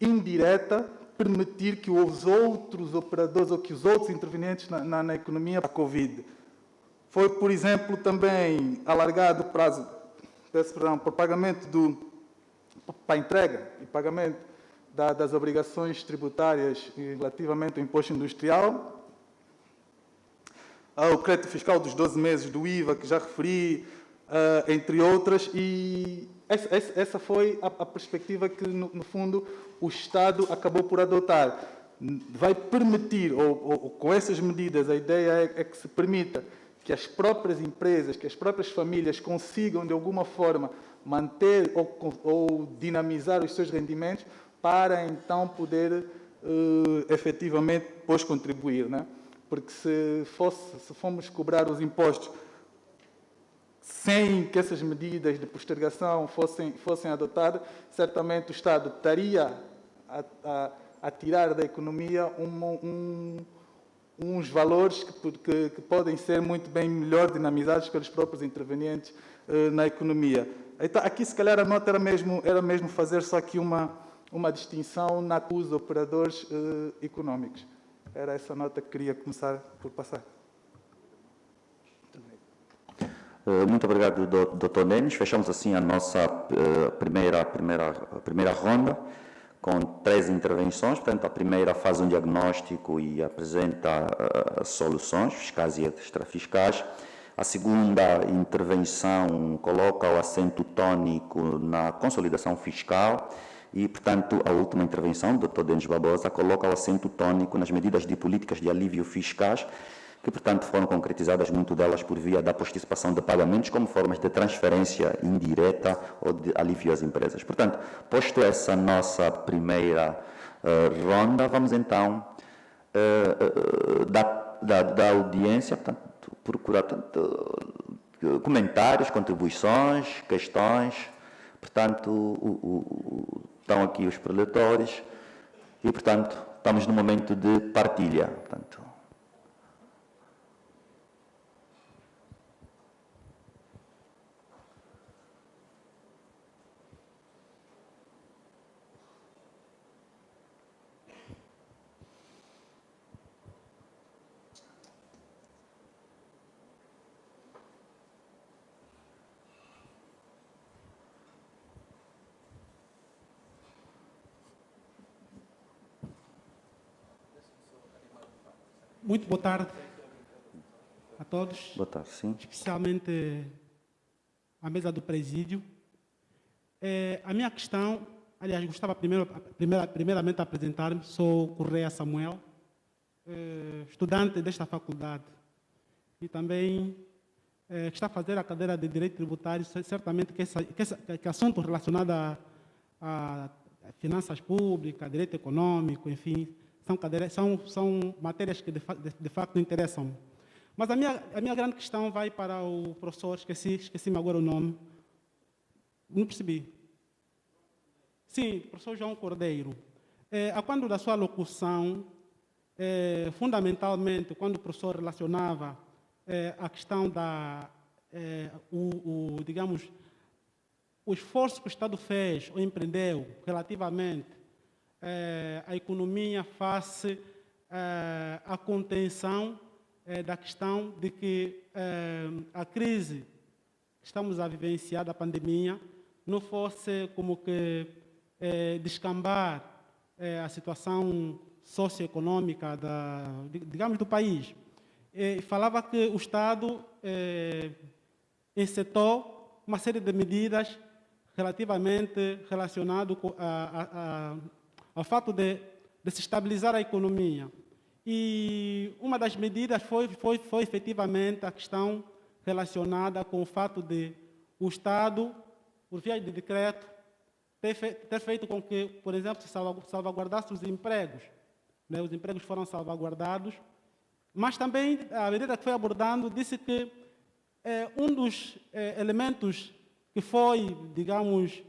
indireta, permitir que os outros operadores ou que os outros intervenientes na economia da Covid. Foi, por exemplo, também alargado o prazo para pagamento para entrega e pagamento das obrigações tributárias relativamente ao imposto industrial, o crédito fiscal dos 12 meses do IVA, que já referi, entre outras, e essa foi a perspectiva que, no fundo, o Estado acabou por adotar. Vai permitir, ou com essas medidas, a ideia é que se permita que as próprias empresas, que as próprias famílias consigam, de alguma forma, manter ou dinamizar os seus rendimentos para, então, poder, efetivamente, depois contribuir, né? Porque se formos cobrar os impostos sem que essas medidas de postergação fossem adotadas, certamente o Estado estaria a tirar da economia uns valores que podem ser muito bem melhor dinamizados pelos próprios intervenientes na economia. Então, aqui, se calhar, a nota era mesmo fazer só aqui uma distinção dos operadores económicos. Era essa nota que queria começar por passar. Muito obrigado, Dr. Denis. Fechamos assim a nossa primeira ronda com 3 intervenções. Portanto, a primeira faz um diagnóstico e apresenta soluções fiscais e extrafiscais. A segunda intervenção coloca o acento tónico na consolidação fiscal. E, portanto, a última intervenção, do Dr. Denis Barbosa, coloca o acento tónico nas medidas de políticas de alívio fiscais, que, portanto, foram concretizadas, muito delas por via da posticipação de pagamentos como formas de transferência indireta ou de alívio às empresas. Portanto, posto essa nossa primeira ronda, vamos então da audiência, portanto, procurar comentários, contribuições, questões. Portanto, estão aqui os preletores e, portanto, estamos no momento de partilha. Portanto, muito boa tarde a todos. boa tarde, sim. Especialmente à mesa do presídio. A minha questão, aliás, gostava primeiramente de apresentar-me, sou Correia Samuel, estudante desta faculdade e também que está a fazer a cadeira de Direito Tributário. Certamente que assunto relacionado a finanças públicas, direito econômico, enfim, são matérias que de facto interessam-me. Mas a minha grande questão vai para o professor, esqueci-me agora o nome, não percebi. Sim, professor João Cordeiro. A quando da sua locução, fundamentalmente, quando o professor relacionava a questão digamos, o esforço que o Estado fez ou empreendeu relativamente à economia face à contenção da questão de que a crise que estamos a vivenciar da pandemia não fosse como que descambar a situação socioeconômica digamos, do país. Falava que o Estado encetou uma série de medidas relativamente relacionado ao fato de se estabilizar a economia. E uma das medidas foi efetivamente a questão relacionada com o fato de o Estado, por via de decreto, ter feito com que, por exemplo, se salvaguardasse os empregos. Né? Os empregos foram salvaguardados, mas também, à medida que foi abordando, disse que um dos elementos que foi, digamos,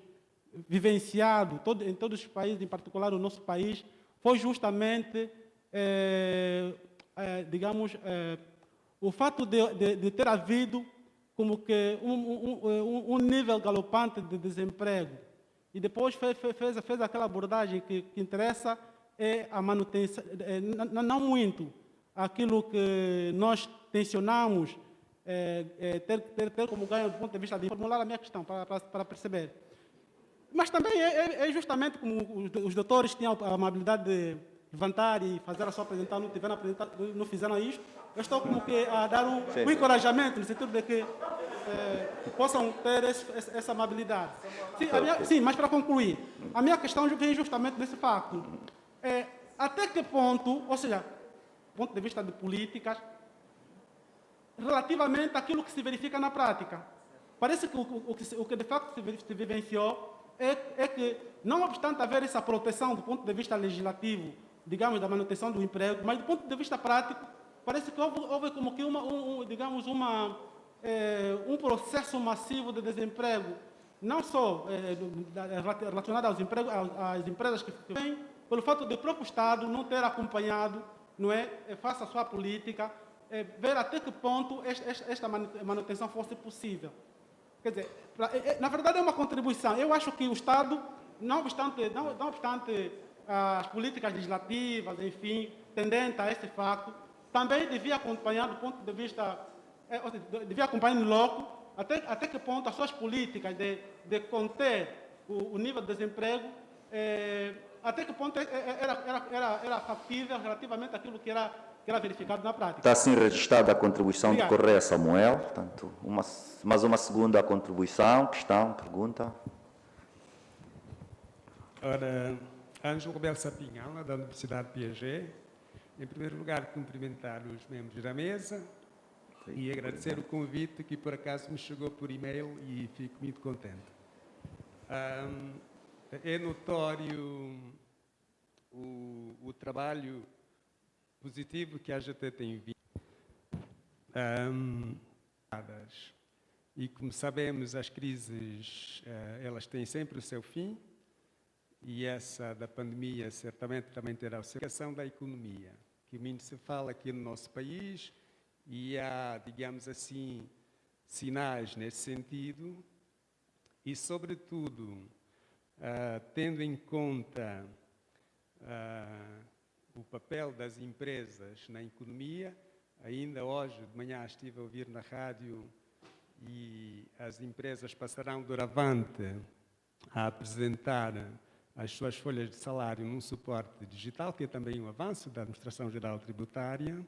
vivenciado em todos os países, em particular o nosso país, foi justamente, digamos, o fato de ter havido como que um nível galopante de desemprego. E depois fez aquela abordagem que interessa a manutenção, não muito aquilo que nós tensionamos ter como ganho do ponto de vista de formular a minha questão, para perceber. Mas também é justamente como os doutores tinham a amabilidade de levantar e fazer a sua apresentação, não fizeram isto, eu estou como que a dar um encorajamento, no sentido de que possam ter essa amabilidade. Sim, mas para concluir, a minha questão vem justamente nesse facto. Até que ponto, ou seja, do ponto de vista de políticas, relativamente àquilo que se verifica na prática. Parece que o que de facto se vivenciou é que, não obstante haver essa proteção do ponto de vista legislativo, digamos, da manutenção do emprego, mas do ponto de vista prático, parece que houve como que um processo massivo de desemprego, não só relacionado aos empregos, às empresas que vêm, pelo fato do próprio Estado não ter acompanhado, não é, face à sua política, ver até que ponto esta manutenção fosse possível. Quer dizer, na verdade é uma contribuição. Eu acho que o Estado, não obstante as políticas legislativas, enfim, tendentes a esse facto, também devia acompanhar do ponto de vista, devia acompanhar no loco, até que ponto as suas políticas de conter o nível de desemprego, até que ponto era factível relativamente àquilo que era verificado na prática. Está assim registrada a contribuição de Correia Samuel. Portanto, mais uma segunda contribuição, questão, pergunta. Ora, Ângelo Rebelo Sapinhala, da Universidade de Piaget. Em primeiro lugar, cumprimentar os membros da mesa e agradecer o convite que, por acaso, me chegou por e-mail e fico muito contente. É notório o trabalho positivo que a AGT tem vindo. E como sabemos, as crises elas têm sempre o seu fim e essa da pandemia certamente também terá a questão da economia, que muito se fala aqui no nosso país e há, digamos assim, sinais nesse sentido e, sobretudo, tendo em conta o papel das empresas na economia. Ainda hoje de manhã estive a ouvir na rádio e as empresas passarão doravante a apresentar as suas folhas de salário num suporte digital, que é também um avanço da Administração Geral Tributária.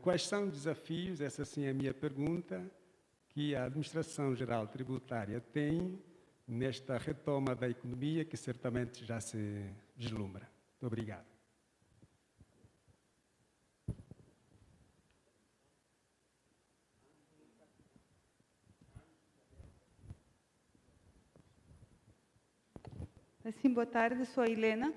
Quais são os desafios, essa sim é a minha pergunta, que a Administração Geral Tributária tem nesta retoma da economia que certamente já se vislumbra? Muito obrigado. Sim, boa tarde, sou a Helena.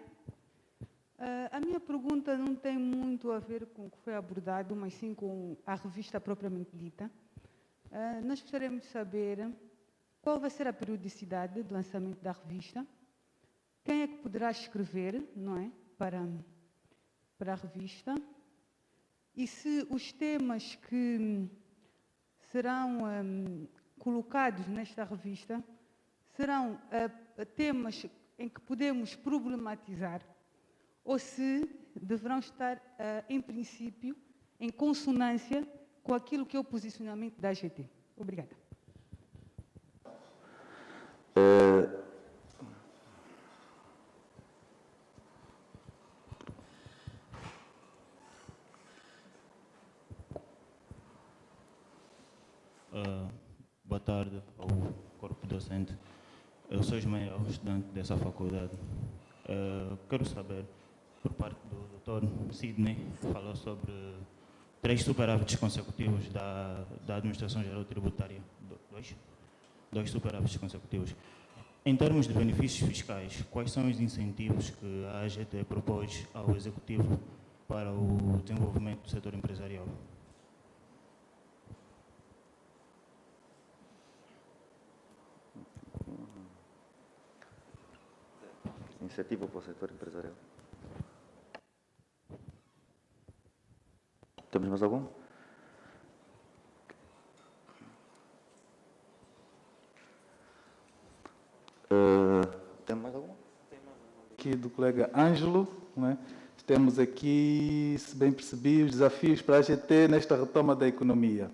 A minha pergunta não tem muito a ver com o que foi abordado, mas sim com a revista propriamente dita. Nós gostaríamos de saber qual vai ser a periodicidade do lançamento da revista, quem é que poderá escrever, não é, para a revista, e se os temas que serão colocados nesta revista serão temas em que podemos problematizar ou se deverão estar, em princípio, em consonância com aquilo que é o posicionamento da AGT. Obrigada. Boa tarde ao corpo docente. Eu sou Ismael, estudante dessa faculdade. Quero saber, por parte do Dr. Sidney, que falou sobre 3 superávites consecutivos da Administração Geral Tributária. Dois superávites consecutivos. Em termos de benefícios fiscais, quais são os incentivos que a AGT propôs ao Executivo para o desenvolvimento do setor empresarial? Iniciativa para o setor empresarial. Temos mais algum? Tem mais algum? Aqui do colega Ângelo, né? Temos aqui, se bem percebi, os desafios para a AGT nesta retoma da economia.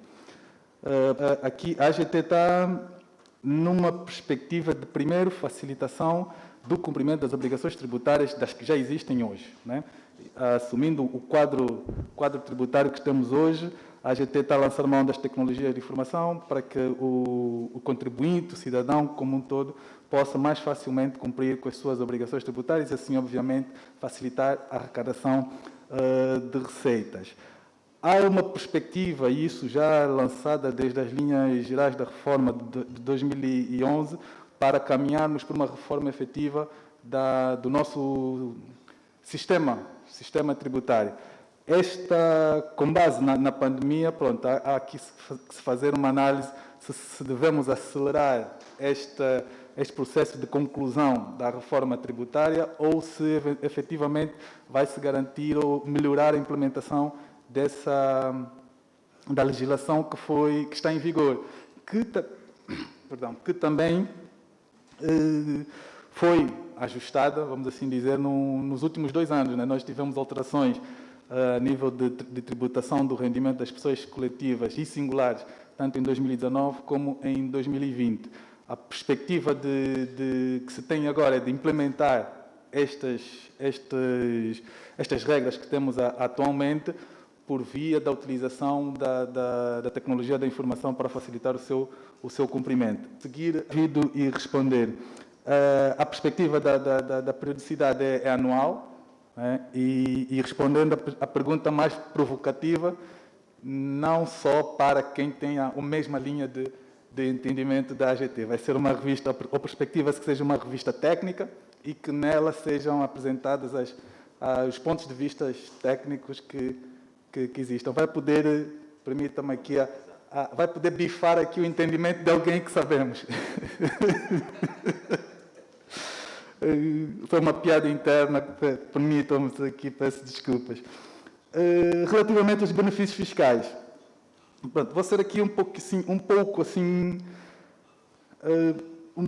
Aqui a AGT está numa perspectiva de, primeiro, facilitação do cumprimento das obrigações tributárias das que já existem hoje, né? Assumindo o quadro tributário que temos hoje, a AGT está a lançar mão das tecnologias de informação para que o contribuinte, o cidadão como um todo, possa mais facilmente cumprir com as suas obrigações tributárias e, assim, obviamente, facilitar a arrecadação de receitas. Há uma perspectiva, e isso já lançada desde as linhas gerais da reforma de 2011, para caminharmos para uma reforma efetiva do nosso sistema tributário. Com base na pandemia, pronto, há aqui que se fazer uma análise se devemos acelerar este processo de conclusão da reforma tributária ou se efetivamente vai se garantir ou melhorar a implementação da legislação que está em vigor, que também foi ajustada, vamos assim dizer, nos últimos 2 anos, né? Nós tivemos alterações a nível de tributação do rendimento das pessoas coletivas e singulares, tanto em 2019 como em 2020. A perspectiva que se tem agora é de implementar estas regras que temos atualmente por via da utilização da tecnologia da informação para facilitar o seu cumprimento. Seguir e responder. A perspectiva da periodicidade é anual, né? E respondendo a pergunta mais provocativa, não só para quem tem a mesma linha de entendimento da AGT. Vai ser uma revista, ou perspectiva-se que seja uma revista técnica e que nela sejam apresentados os pontos de vista técnicos que existam. Vai poder, permita-me aqui, vai poder bifar aqui o entendimento de alguém que sabemos. Foi uma piada interna, permitam-me aqui, peço desculpas. Relativamente aos benefícios fiscais, pronto, vou ser aqui um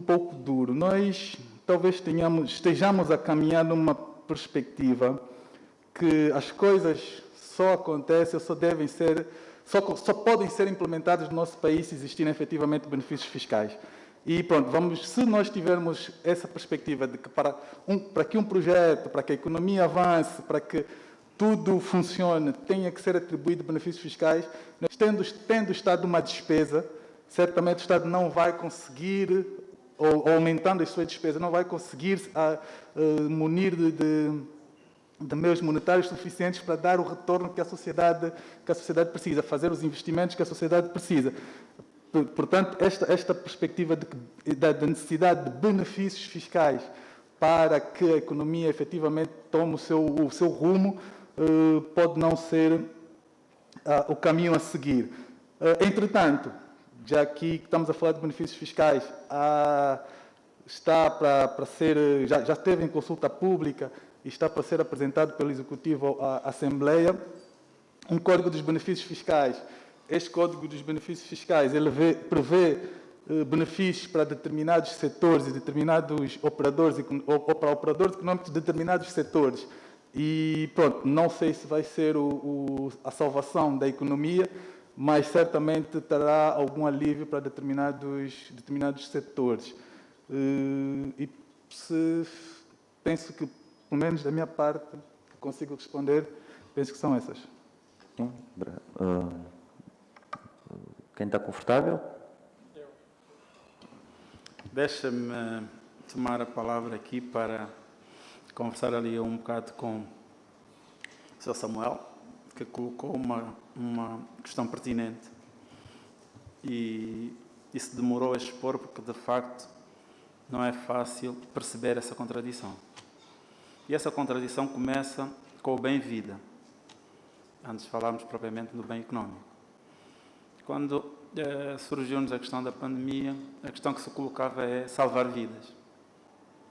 pouco duro. Nós talvez estejamos a caminhar numa perspectiva que as coisas só acontecem, só podem ser implementadas no nosso país se existirem efetivamente benefícios fiscais. E pronto, se nós tivermos essa perspectiva de que para que um projeto, para que a economia avance, para que tudo funcione, tenha que ser atribuído benefícios fiscais, nós tendo o Estado uma despesa, certamente o Estado não vai conseguir, ou aumentando as suas despesas, não vai conseguir munir de meios monetários suficientes para dar o retorno que a sociedade precisa, fazer os investimentos que a sociedade precisa. Portanto, esta perspectiva da necessidade de benefícios fiscais para que a economia efetivamente tome o seu rumo pode não ser o caminho a seguir. Entretanto, já que estamos a falar de benefícios fiscais, está para ser, já esteve em consulta pública e está para ser apresentado pelo Executivo à Assembleia um Código dos Benefícios Fiscais. Este Código dos Benefícios Fiscais ele prevê benefícios para determinados setores e determinados operadores, ou para operadores económicos de determinados setores. E pronto, não sei se vai ser a salvação da economia, mas certamente terá algum alívio para determinados setores. E penso que, pelo menos da minha parte, que consigo responder, penso que são essas. Quem está confortável? Deixa-me tomar a palavra aqui para conversar ali um bocado com o Sr. Samuel, que colocou uma questão pertinente e se demorou a expor porque, de facto, não é fácil perceber essa contradição. E essa contradição começa com o bem-vida, antes de falarmos propriamente do bem económico. Quando surgiu-nos a questão da pandemia, a questão que se colocava é salvar vidas,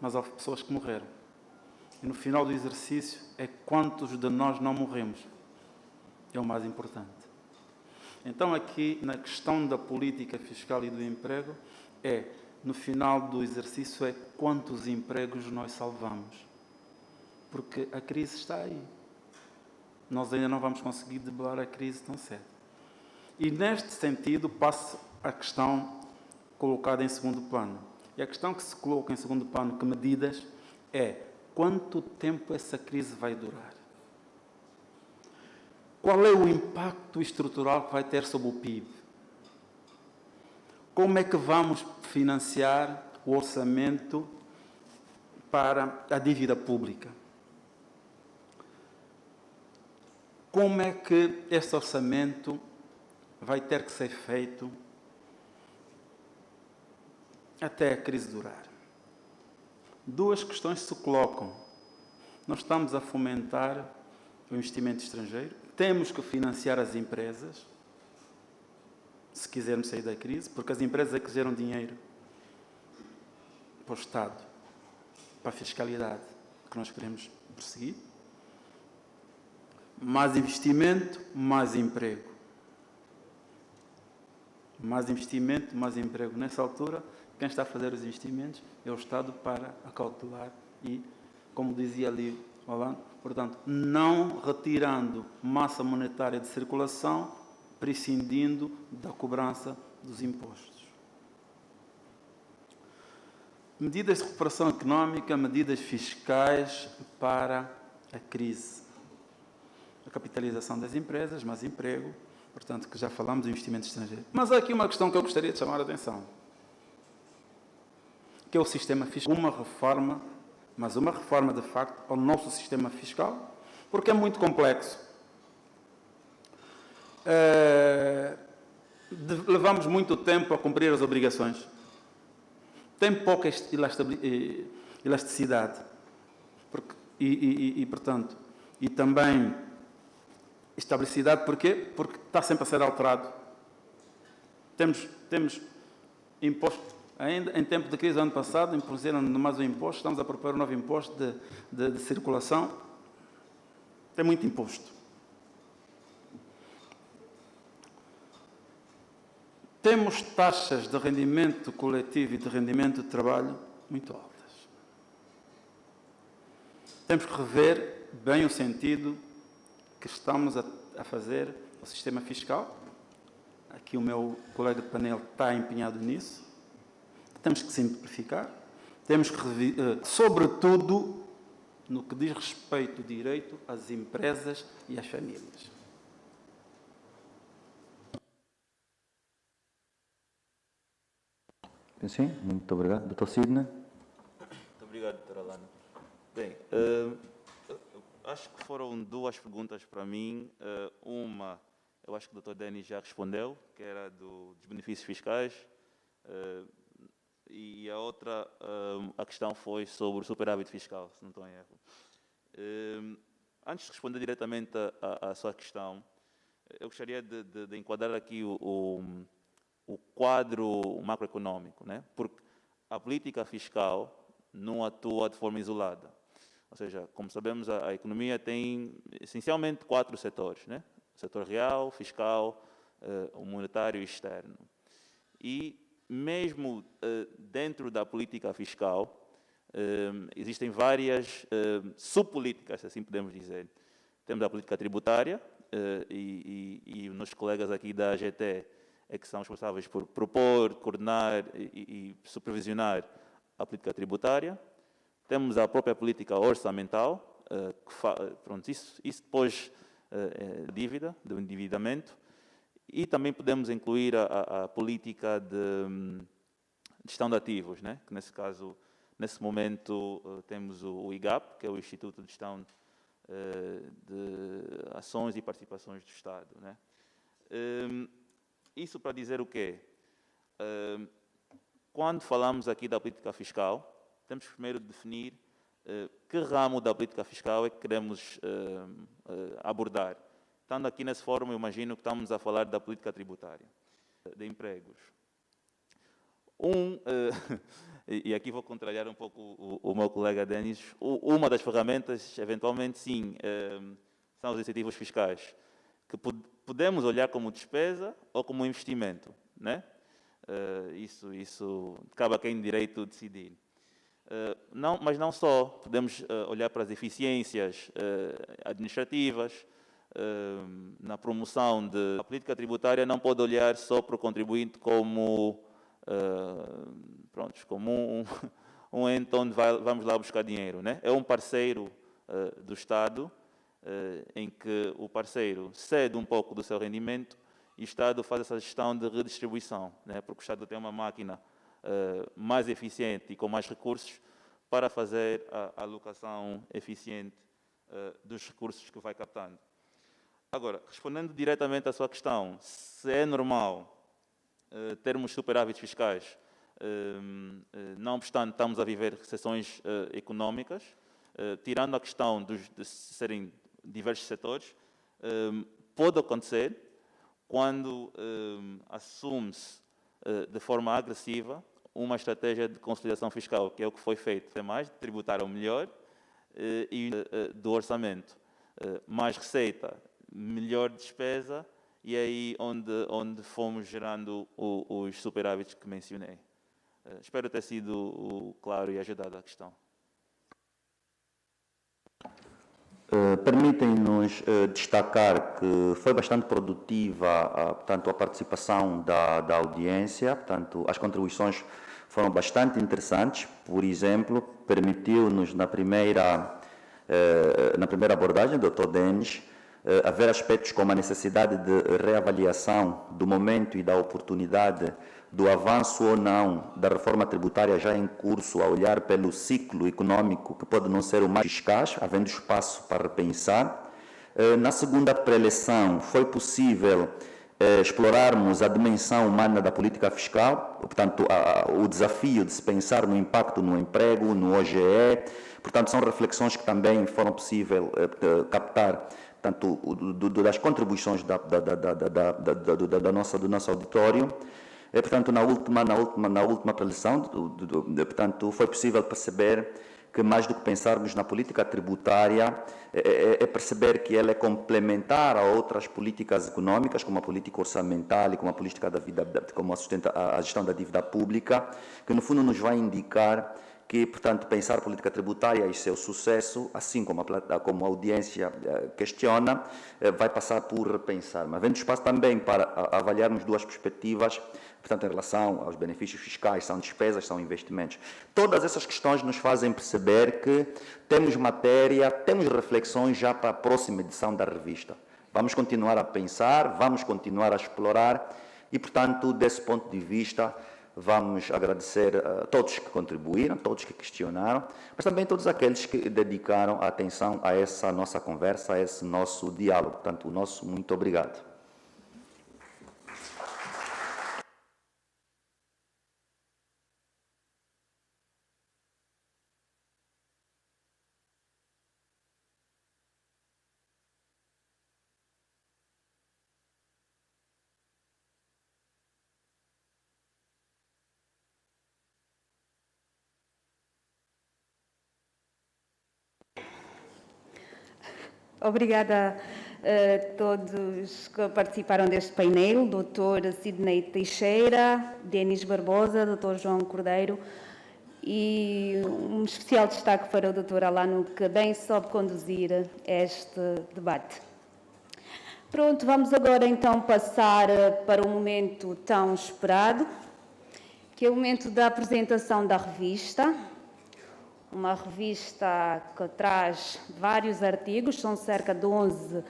mas houve pessoas que morreram. E no final do exercício é quantos de nós não morremos. É o mais importante. Então aqui, na questão da política fiscal e do emprego, no final do exercício, é quantos empregos nós salvamos. Porque a crise está aí. Nós ainda não vamos conseguir debelar a crise tão cedo. E neste sentido passa a questão colocada em segundo plano. E a questão que se coloca em segundo plano, que medidas, é quanto tempo essa crise vai durar? Qual é o impacto estrutural que vai ter sobre o PIB? Como é que vamos financiar o orçamento para a dívida pública? Como é que esse orçamento vai ter que ser feito até a crise durar? Duas questões se colocam. Nós estamos a fomentar o investimento estrangeiro, temos que financiar as empresas, se quisermos sair da crise, porque as empresas é que geram dinheiro para o Estado, para a fiscalidade que nós queremos perseguir. Mais investimento, mais emprego. Mais investimento, mais emprego. Nessa altura, quem está a fazer os investimentos é o Estado para acautelar e, como dizia ali Hollande, portanto, não retirando massa monetária de circulação, prescindindo da cobrança dos impostos. Medidas de recuperação económica, medidas fiscais para a crise. A capitalização das empresas, mais emprego, portanto, que já falamos do investimento estrangeiro. Mas há aqui uma questão que eu gostaria de chamar a atenção, que é o sistema fiscal. Uma reforma, mas uma reforma, de facto, ao nosso sistema fiscal, porque é muito complexo. Levamos muito tempo a cumprir as obrigações. Tem pouca elasticidade. Portanto, e também estabilidade, porquê? Porque está sempre a ser alterado. Temos imposto Ainda em tempo de crise, ano passado, impuseram mais um imposto, estamos a preparar um novo imposto de circulação. Tem muito imposto. Temos taxas de rendimento coletivo e de rendimento de trabalho muito altas. Temos que rever bem o sentido que estamos a fazer ao sistema fiscal. Aqui o meu colega de painel está empenhado nisso. Temos que simplificar. Temos que rever, sobretudo, no que diz respeito ao direito às empresas e às famílias. Sim, muito obrigado. Dr. Sidney. Muito obrigado, Dra. Alana. Bem, acho que foram duas perguntas para mim. Uma, eu acho que o Dr. Denis já respondeu, que era dos benefícios fiscais. E a outra, a questão foi sobre o superávit fiscal, se não estou em erro. Antes de responder diretamente à sua questão, eu gostaria de enquadrar aqui o quadro macroeconômico, né? Porque a política fiscal não atua de forma isolada. Ou seja, como sabemos, a economia tem essencialmente 4 setores, né? O setor real, fiscal, o monetário e externo. E mesmo dentro da política fiscal, existem várias subpolíticas, assim podemos dizer. Temos a política tributária, e os nossos colegas aqui da AGT é que são responsáveis por propor, coordenar e supervisionar a política tributária. Temos a própria política orçamental, pronto, isso depois dívida, do endividamento. E também podemos incluir a política de gestão de ativos, né? Que nesse caso, nesse momento, temos o IGAP, que é o Instituto de Gestão de Ações e Participações do Estado, né? Isso para dizer o quê? Quando falamos aqui da política fiscal, temos que primeiro definir que ramo da política fiscal é que queremos abordar. Estando aqui nesse fórum, eu imagino que estamos a falar da política tributária, de empregos. E aqui vou contrariar um pouco o meu colega Denis, uma das ferramentas, eventualmente, sim, são os incentivos fiscais, que podemos olhar como despesa ou como investimento, né? Isso cabe a quem tem direito de decidir. Mas não só, podemos olhar para as eficiências administrativas, na promoção a política tributária não pode olhar só para o contribuinte como um ente onde vamos lá buscar dinheiro, né? É um parceiro do Estado, em que o parceiro cede um pouco do seu rendimento e o Estado faz essa gestão de redistribuição, né? Porque o Estado tem uma máquina mais eficiente e com mais recursos para fazer a alocação eficiente dos recursos que vai captando. Agora, respondendo diretamente à sua questão, se é normal termos superávites fiscais, não obstante estamos a viver recessões económicas, tirando a questão de serem diversos setores, pode acontecer quando assume-se de forma agressiva uma estratégia de consolidação fiscal, que é o que foi feito. Tem mais, tributar ao melhor e do orçamento. Mais receita, melhor despesa, e aí onde fomos gerando os superávites que mencionei. Espero ter sido claro e ajudado a questão. Permitem-nos destacar que foi bastante produtiva portanto, a participação da audiência, portanto, as contribuições foram bastante interessantes. Por exemplo, permitiu-nos na primeira abordagem do Dr. Denis haver aspectos como a necessidade de reavaliação do momento e da oportunidade do avanço ou não da reforma tributária já em curso, a olhar pelo ciclo econômico que pode não ser o mais eficaz, havendo espaço para repensar. Na segunda preleção foi possível explorarmos a dimensão humana da política fiscal, portanto, o desafio de se pensar no impacto no emprego, no OGE, portanto, são reflexões que também foram possível captar, portanto, das contribuições do nosso auditório. Portanto, na última preleção, portanto, foi possível perceber que mais do que pensarmos na política tributária, é perceber que ela é complementar a outras políticas econômicas, como a política orçamental e como a política da vida, como a gestão da dívida pública, que no fundo nos vai indicar que, portanto, pensar política tributária e seu sucesso, assim como a audiência questiona, vai passar por repensar. Mas havendo espaço também para avaliarmos duas perspectivas, portanto, em relação aos benefícios fiscais, são despesas, são investimentos. Todas essas questões nos fazem perceber que temos matéria, temos reflexões já para a próxima edição da revista. Vamos continuar a pensar, vamos continuar a explorar e, portanto, desse ponto de vista, vamos agradecer a todos que contribuíram, todos que questionaram, mas também todos aqueles que dedicaram a atenção a essa nossa conversa, a esse nosso diálogo. Portanto, o nosso muito obrigado. Obrigada a todos que participaram deste painel, Dr. Sidney Teixeira, Denis Barbosa, Dr. João Cordeiro e um especial destaque para o Dr. Alano, que bem soube conduzir este debate. Pronto, vamos agora então passar para o momento tão esperado, que é o momento da apresentação da revista. Uma revista que traz vários artigos, são cerca de 11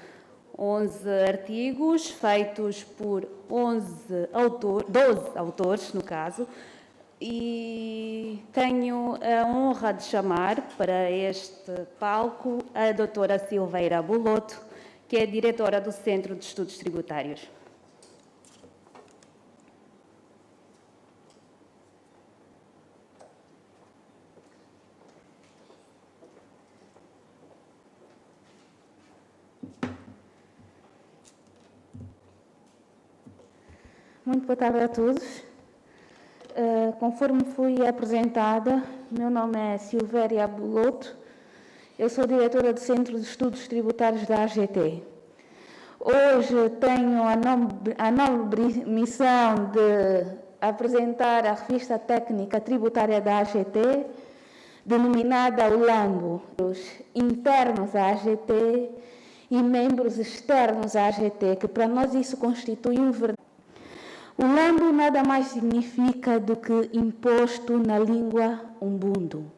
artigos, feitos por 12 autores, no caso, e tenho a honra de chamar para este palco a doutora Silveira Boloto, que é diretora do Centro de Estudos Tributários. Muito boa tarde a todos. Conforme fui apresentada, meu nome é Silvéria Boloto, eu sou diretora do Centro de Estudos Tributários da AGT. Hoje tenho a nobre missão de apresentar a revista técnica tributária da AGT, denominada o Lambo, os internos à AGT e membros externos à AGT, que para nós isso constitui um verdadeiro. O Lambo nada mais significa do que imposto na língua Ubuntu.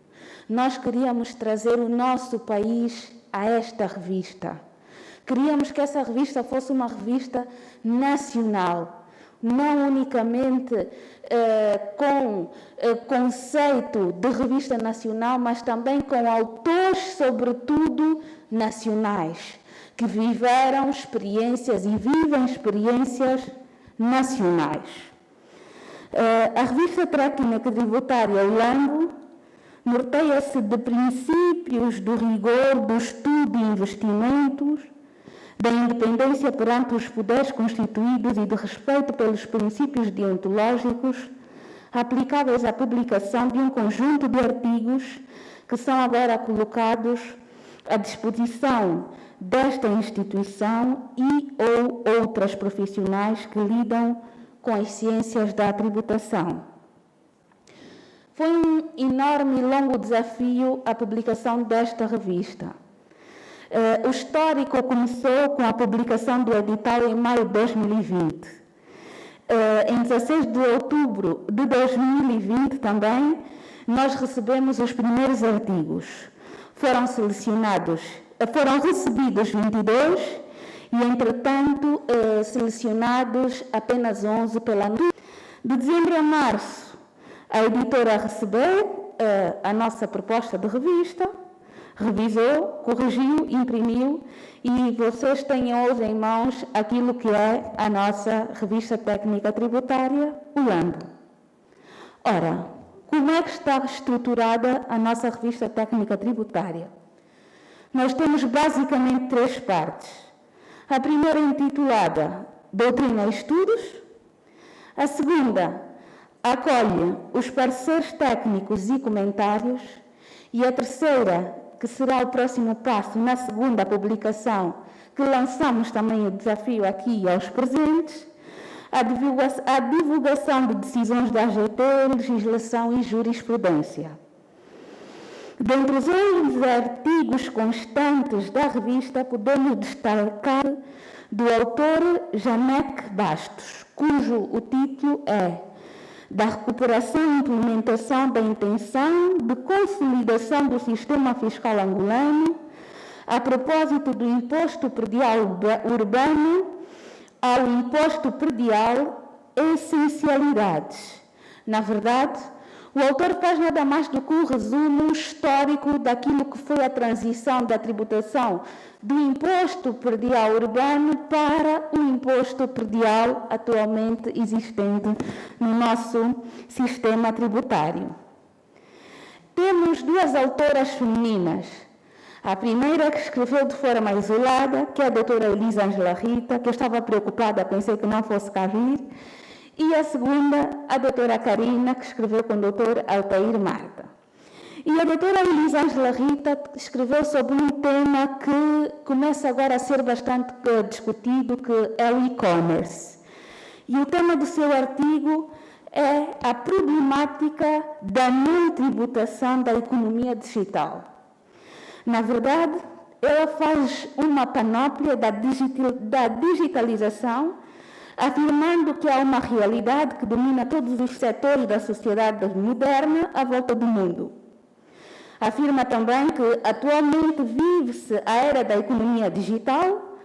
Nós queríamos trazer o nosso país a esta revista. Queríamos que essa revista fosse uma revista nacional, não unicamente com conceito de revista nacional, mas também com autores, sobretudo, nacionais, que viveram experiências e vivem experiências nacionais. A revista técnica tributária, o Lambo, norteia-se de princípios do rigor do estudo e investimentos, da independência perante os poderes constituídos e de respeito pelos princípios deontológicos aplicáveis à publicação de um conjunto de artigos que são agora colocados à disposição desta instituição e ou outras profissionais que lidam com as ciências da tributação. Foi um enorme e longo desafio a publicação desta revista. O histórico começou com a publicação do edital em maio de 2020. Em 16 de outubro de 2020 também, nós recebemos os primeiros artigos. Foram recebidos 22 e, entretanto, selecionados apenas 11 pela... De dezembro a março, a editora recebeu a nossa proposta de revista, revisou, corrigiu, imprimiu e vocês têm hoje em mãos aquilo que é a nossa revista técnica tributária, o Lambo. Ora, como é que está estruturada a nossa revista técnica tributária? Nós temos basicamente 3 partes. A primeira é intitulada Doutrina e Estudos, A segunda acolhe os pareceres técnicos e comentários. E a terceira, que será o próximo passo na segunda publicação, que lançamos também o desafio aqui aos presentes, a divulgação de decisões da AGT, legislação e jurisprudência. Dentre os 11 artigos constantes da revista, podemos destacar do autor Janek Bastos, cujo o título é da recuperação e implementação da intenção de consolidação do sistema fiscal angolano, a propósito do imposto predial urbano ao imposto predial essencialidades. Na verdade, o autor faz nada mais do que um resumo histórico daquilo que foi a transição da tributação do imposto predial urbano para o imposto predial atualmente existente no nosso sistema tributário. Temos duas autoras femininas. A primeira, que escreveu de forma isolada, que é a doutora Elisa Angela Rita, que eu estava preocupada, pensei que não fosse cá vir, e a segunda, a doutora Karina, que escreveu com o doutor Altair Marta. E a doutora Elisa Angela Rita escreveu sobre um tema que começa agora a ser bastante discutido, que é o e-commerce. E o tema do seu artigo é a problemática da não tributação da economia digital. Na verdade, ela faz uma panóplia da digitalização, afirmando que há uma realidade que domina todos os setores da sociedade moderna à volta do mundo. Afirma também que atualmente vive-se a era da economia digital,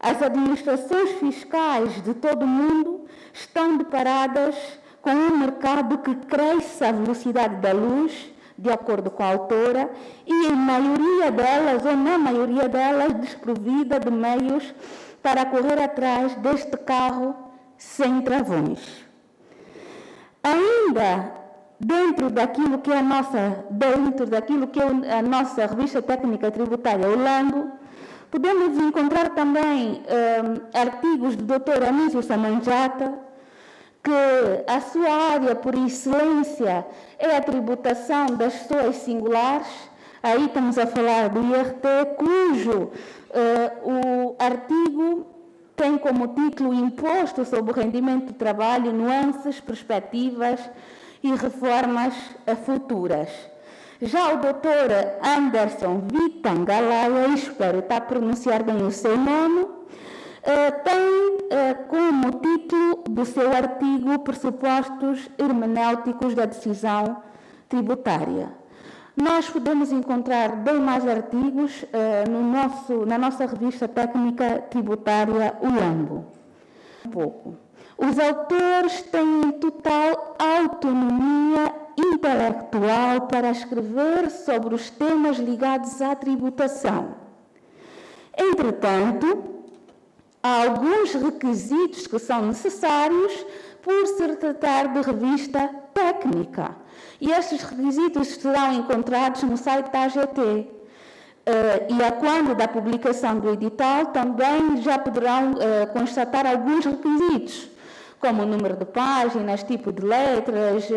as administrações fiscais de todo o mundo estão deparadas com um mercado que cresce à velocidade da luz, de acordo com a autora, e em maioria delas, ou na maioria delas, desprovida de meios para correr atrás deste carro sem travões. Ainda dentro daquilo que é a nossa revista técnica tributária, o Lambo, podemos encontrar também artigos do Dr. Anísio Samanjata, que a sua área por excelência é a tributação das pessoas singulares. Aí estamos a falar do IRT, cujo o artigo tem como título Imposto sobre o Rendimento do Trabalho, Nuances, Perspectivas e Reformas Futuras. Já o Dr. Anderson Vitangalaia, espero estar a pronunciar bem o seu nome, tem como título do seu artigo Pressupostos Hermenêuticos da Decisão Tributária. Nós podemos encontrar bem mais artigos na nossa revista técnica tributária, o Lambo. Os autores têm total autonomia intelectual para escrever sobre os temas ligados à tributação. Entretanto, há alguns requisitos que são necessários por se tratar de revista técnica. E estes requisitos serão encontrados no site da AGT. E a quando da publicação do edital também já poderão constatar alguns requisitos, como o número de páginas, tipo de letras,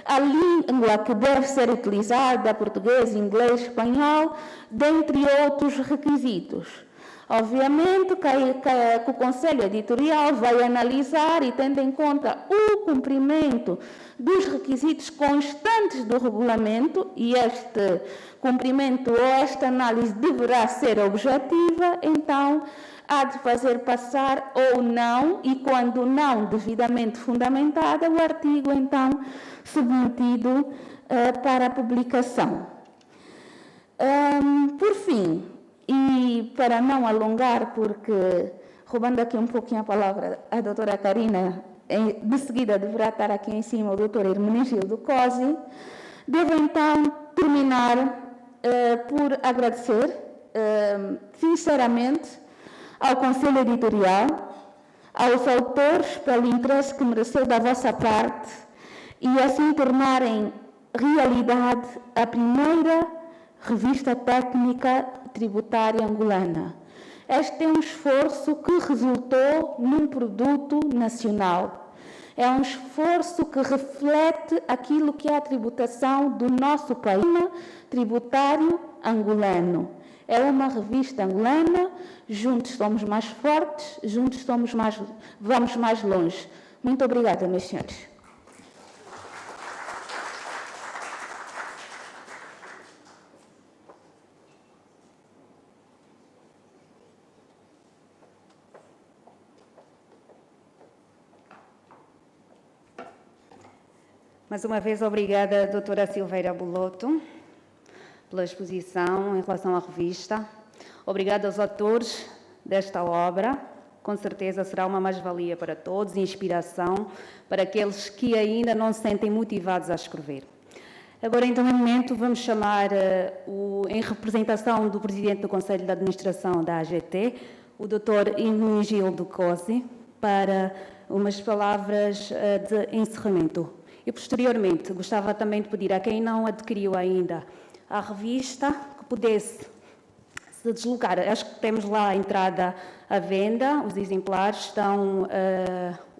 a língua que deve ser utilizada, português, inglês, espanhol, dentre outros requisitos. Obviamente que o Conselho Editorial vai analisar e tendo em conta o cumprimento dos requisitos constantes do regulamento, e este cumprimento ou esta análise deverá ser objetiva, então há de fazer passar ou não, e quando não devidamente fundamentada, o artigo então submetido para publicação. Por fim, e para não alongar, porque roubando aqui um pouquinho a palavra à doutora Karina, de seguida deverá estar aqui em cima o doutor Hermenegildo Cosi, devo então terminar por agradecer sinceramente ao Conselho Editorial, aos autores pelo interesse que mereceu da vossa parte e assim tornarem realidade a primeira revista técnica tributária angolana. Este é um esforço que resultou num produto nacional. É um esforço que reflete aquilo que é a tributação do nosso país tributário angolano. É uma revista angolana, juntos somos mais fortes, juntos vamos mais longe. Muito obrigada, meus senhores. Mais uma vez, obrigada, doutora Silveira Buloto, pela exposição em relação à revista. Obrigada aos autores desta obra. Com certeza será uma mais-valia para todos e inspiração para aqueles que ainda não se sentem motivados a escrever. Agora, então, no momento, vamos chamar, em representação do Presidente do Conselho de Administração da AGT, o Dr. Hermenegildo Cosi, para umas palavras de encerramento. E, posteriormente, gostava também de pedir a quem não adquiriu ainda a revista que pudesse se deslocar. Acho que temos lá a entrada à venda, os exemplares estão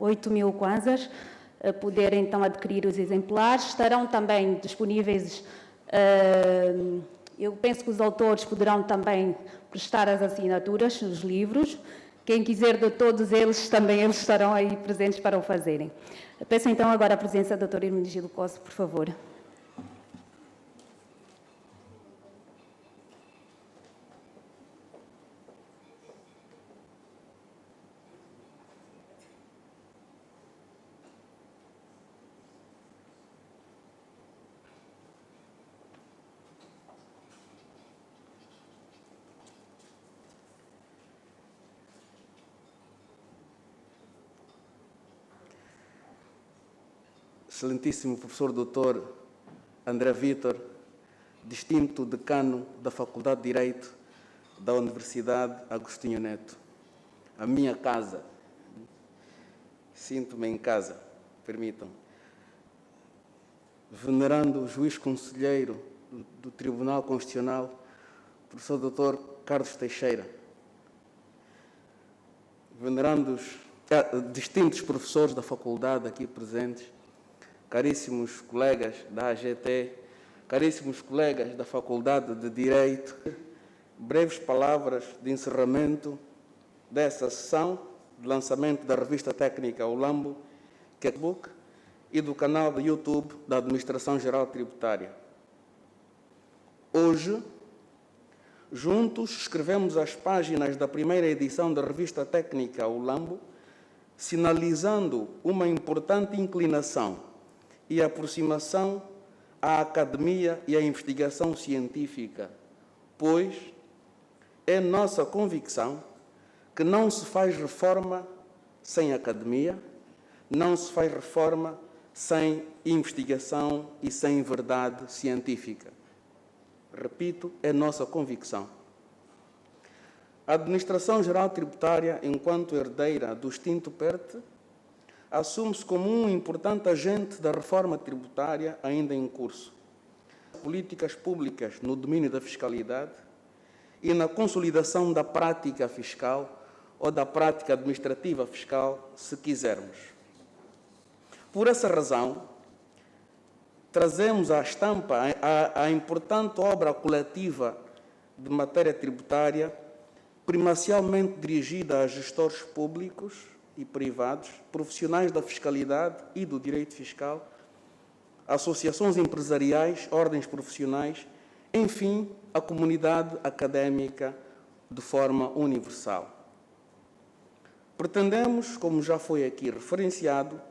8.000 kwanzas, poder então adquirir os exemplares. Estarão também disponíveis, eu penso que os autores poderão também prestar as assinaturas, os livros. Quem quiser de todos eles, também eles estarão aí presentes para o fazerem. Peço então agora a presença da doutora Hermenegildo Cosi, por favor. Excelentíssimo professor Dr. André Vítor, distinto decano da Faculdade de Direito da Universidade Agostinho Neto. A minha casa, sinto-me em casa, permitam. Venerando o juiz conselheiro do Tribunal Constitucional, professor Dr. Carlos Teixeira. Venerando os distintos professores da faculdade aqui presentes, caríssimos colegas da AGT, caríssimos colegas da Faculdade de Direito, breves palavras de encerramento dessa sessão de lançamento da revista técnica Ulambo, Catbook, e do canal de YouTube da Administração Geral Tributária. Hoje, juntos, escrevemos as páginas da primeira edição da revista técnica Ulambo, sinalizando uma importante inclinação e aproximação à academia e à investigação científica, pois é nossa convicção que não se faz reforma sem academia, não se faz reforma sem investigação e sem verdade científica. Repito, é nossa convicção. A Administração Geral Tributária, enquanto herdeira do extinto PERT, assume-se como um importante agente da reforma tributária ainda em curso. Políticas públicas no domínio da fiscalidade e na consolidação da prática fiscal ou da prática administrativa fiscal, se quisermos. Por essa razão, trazemos à estampa a importante obra coletiva de matéria tributária, primacialmente dirigida a gestores públicos e privados, profissionais da fiscalidade e do direito fiscal, associações empresariais, ordens profissionais, enfim, a comunidade académica de forma universal. Pretendemos, como já foi aqui referenciado,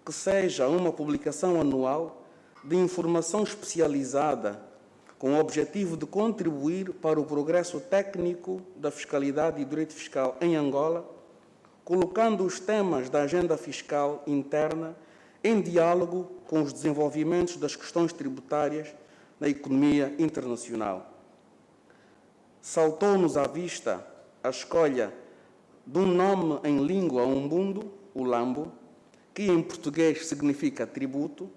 que seja uma publicação anual de informação especializada com o objetivo de contribuir para o progresso técnico da fiscalidade e do direito fiscal em Angola, colocando os temas da agenda fiscal interna em diálogo com os desenvolvimentos das questões tributárias na economia internacional. Saltou-nos à vista a escolha de um nome em língua umbundo, Ulambo, que em português significa tributo,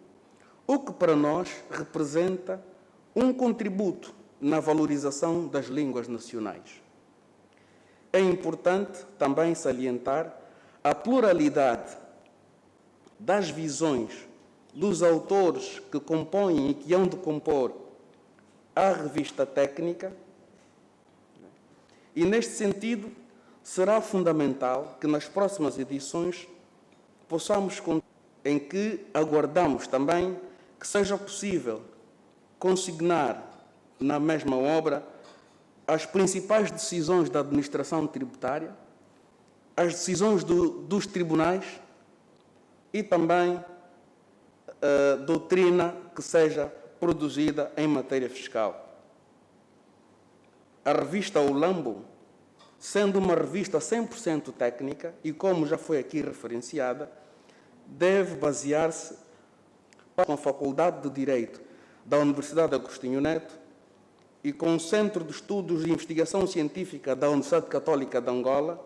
o que para nós representa um contributo na valorização das línguas nacionais. É importante também salientar a pluralidade das visões dos autores que compõem e que hão de compor a revista técnica. E, neste sentido, será fundamental que nas próximas edições possamos contar, em que aguardamos também que seja possível consignar na mesma obra as principais decisões da administração tributária, as decisões dos tribunais e também doutrina que seja produzida em matéria fiscal. A revista O Lambo, sendo uma revista 100% técnica e, como já foi aqui referenciada, deve basear-se com a Faculdade de Direito da Universidade Agostinho Neto e com o Centro de Estudos e Investigação Científica da Universidade Católica de Angola,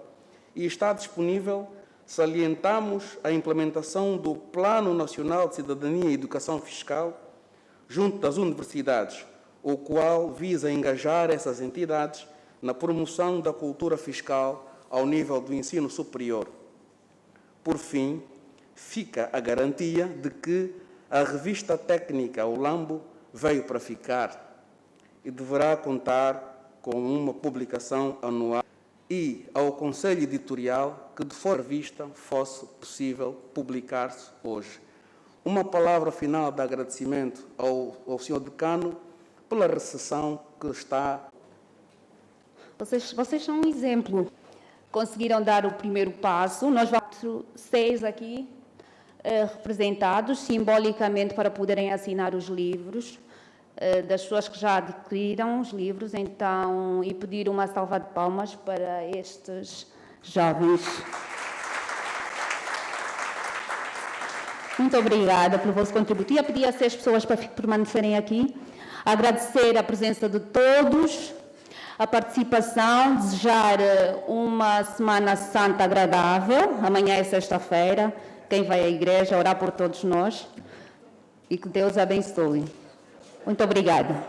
e está disponível, salientamos, a implementação do Plano Nacional de Cidadania e Educação Fiscal junto das universidades, o qual visa engajar essas entidades na promoção da cultura fiscal ao nível do ensino superior. Por fim, fica a garantia de que a revista técnica O Lambo veio para ficar e deverá contar com uma publicação anual, e ao Conselho Editorial que de forma revista fosse possível publicar-se hoje. Uma palavra final de agradecimento ao Sr. Decano pela recepção que está. Vocês são um exemplo. Conseguiram dar o primeiro passo. Nós vamos 6 aqui representados simbolicamente para poderem assinar os livros das pessoas que já adquiriram os livros, então, e pedir uma salva de palmas para estes jovens. Muito obrigada pelo vosso contributo. E pedir a 6 pessoas para permanecerem aqui. Agradecer a presença de todos, a participação, desejar uma Semana Santa agradável. Amanhã é sexta-feira. Quem vai à igreja, orar por todos nós. E que Deus abençoe. Muito obrigada.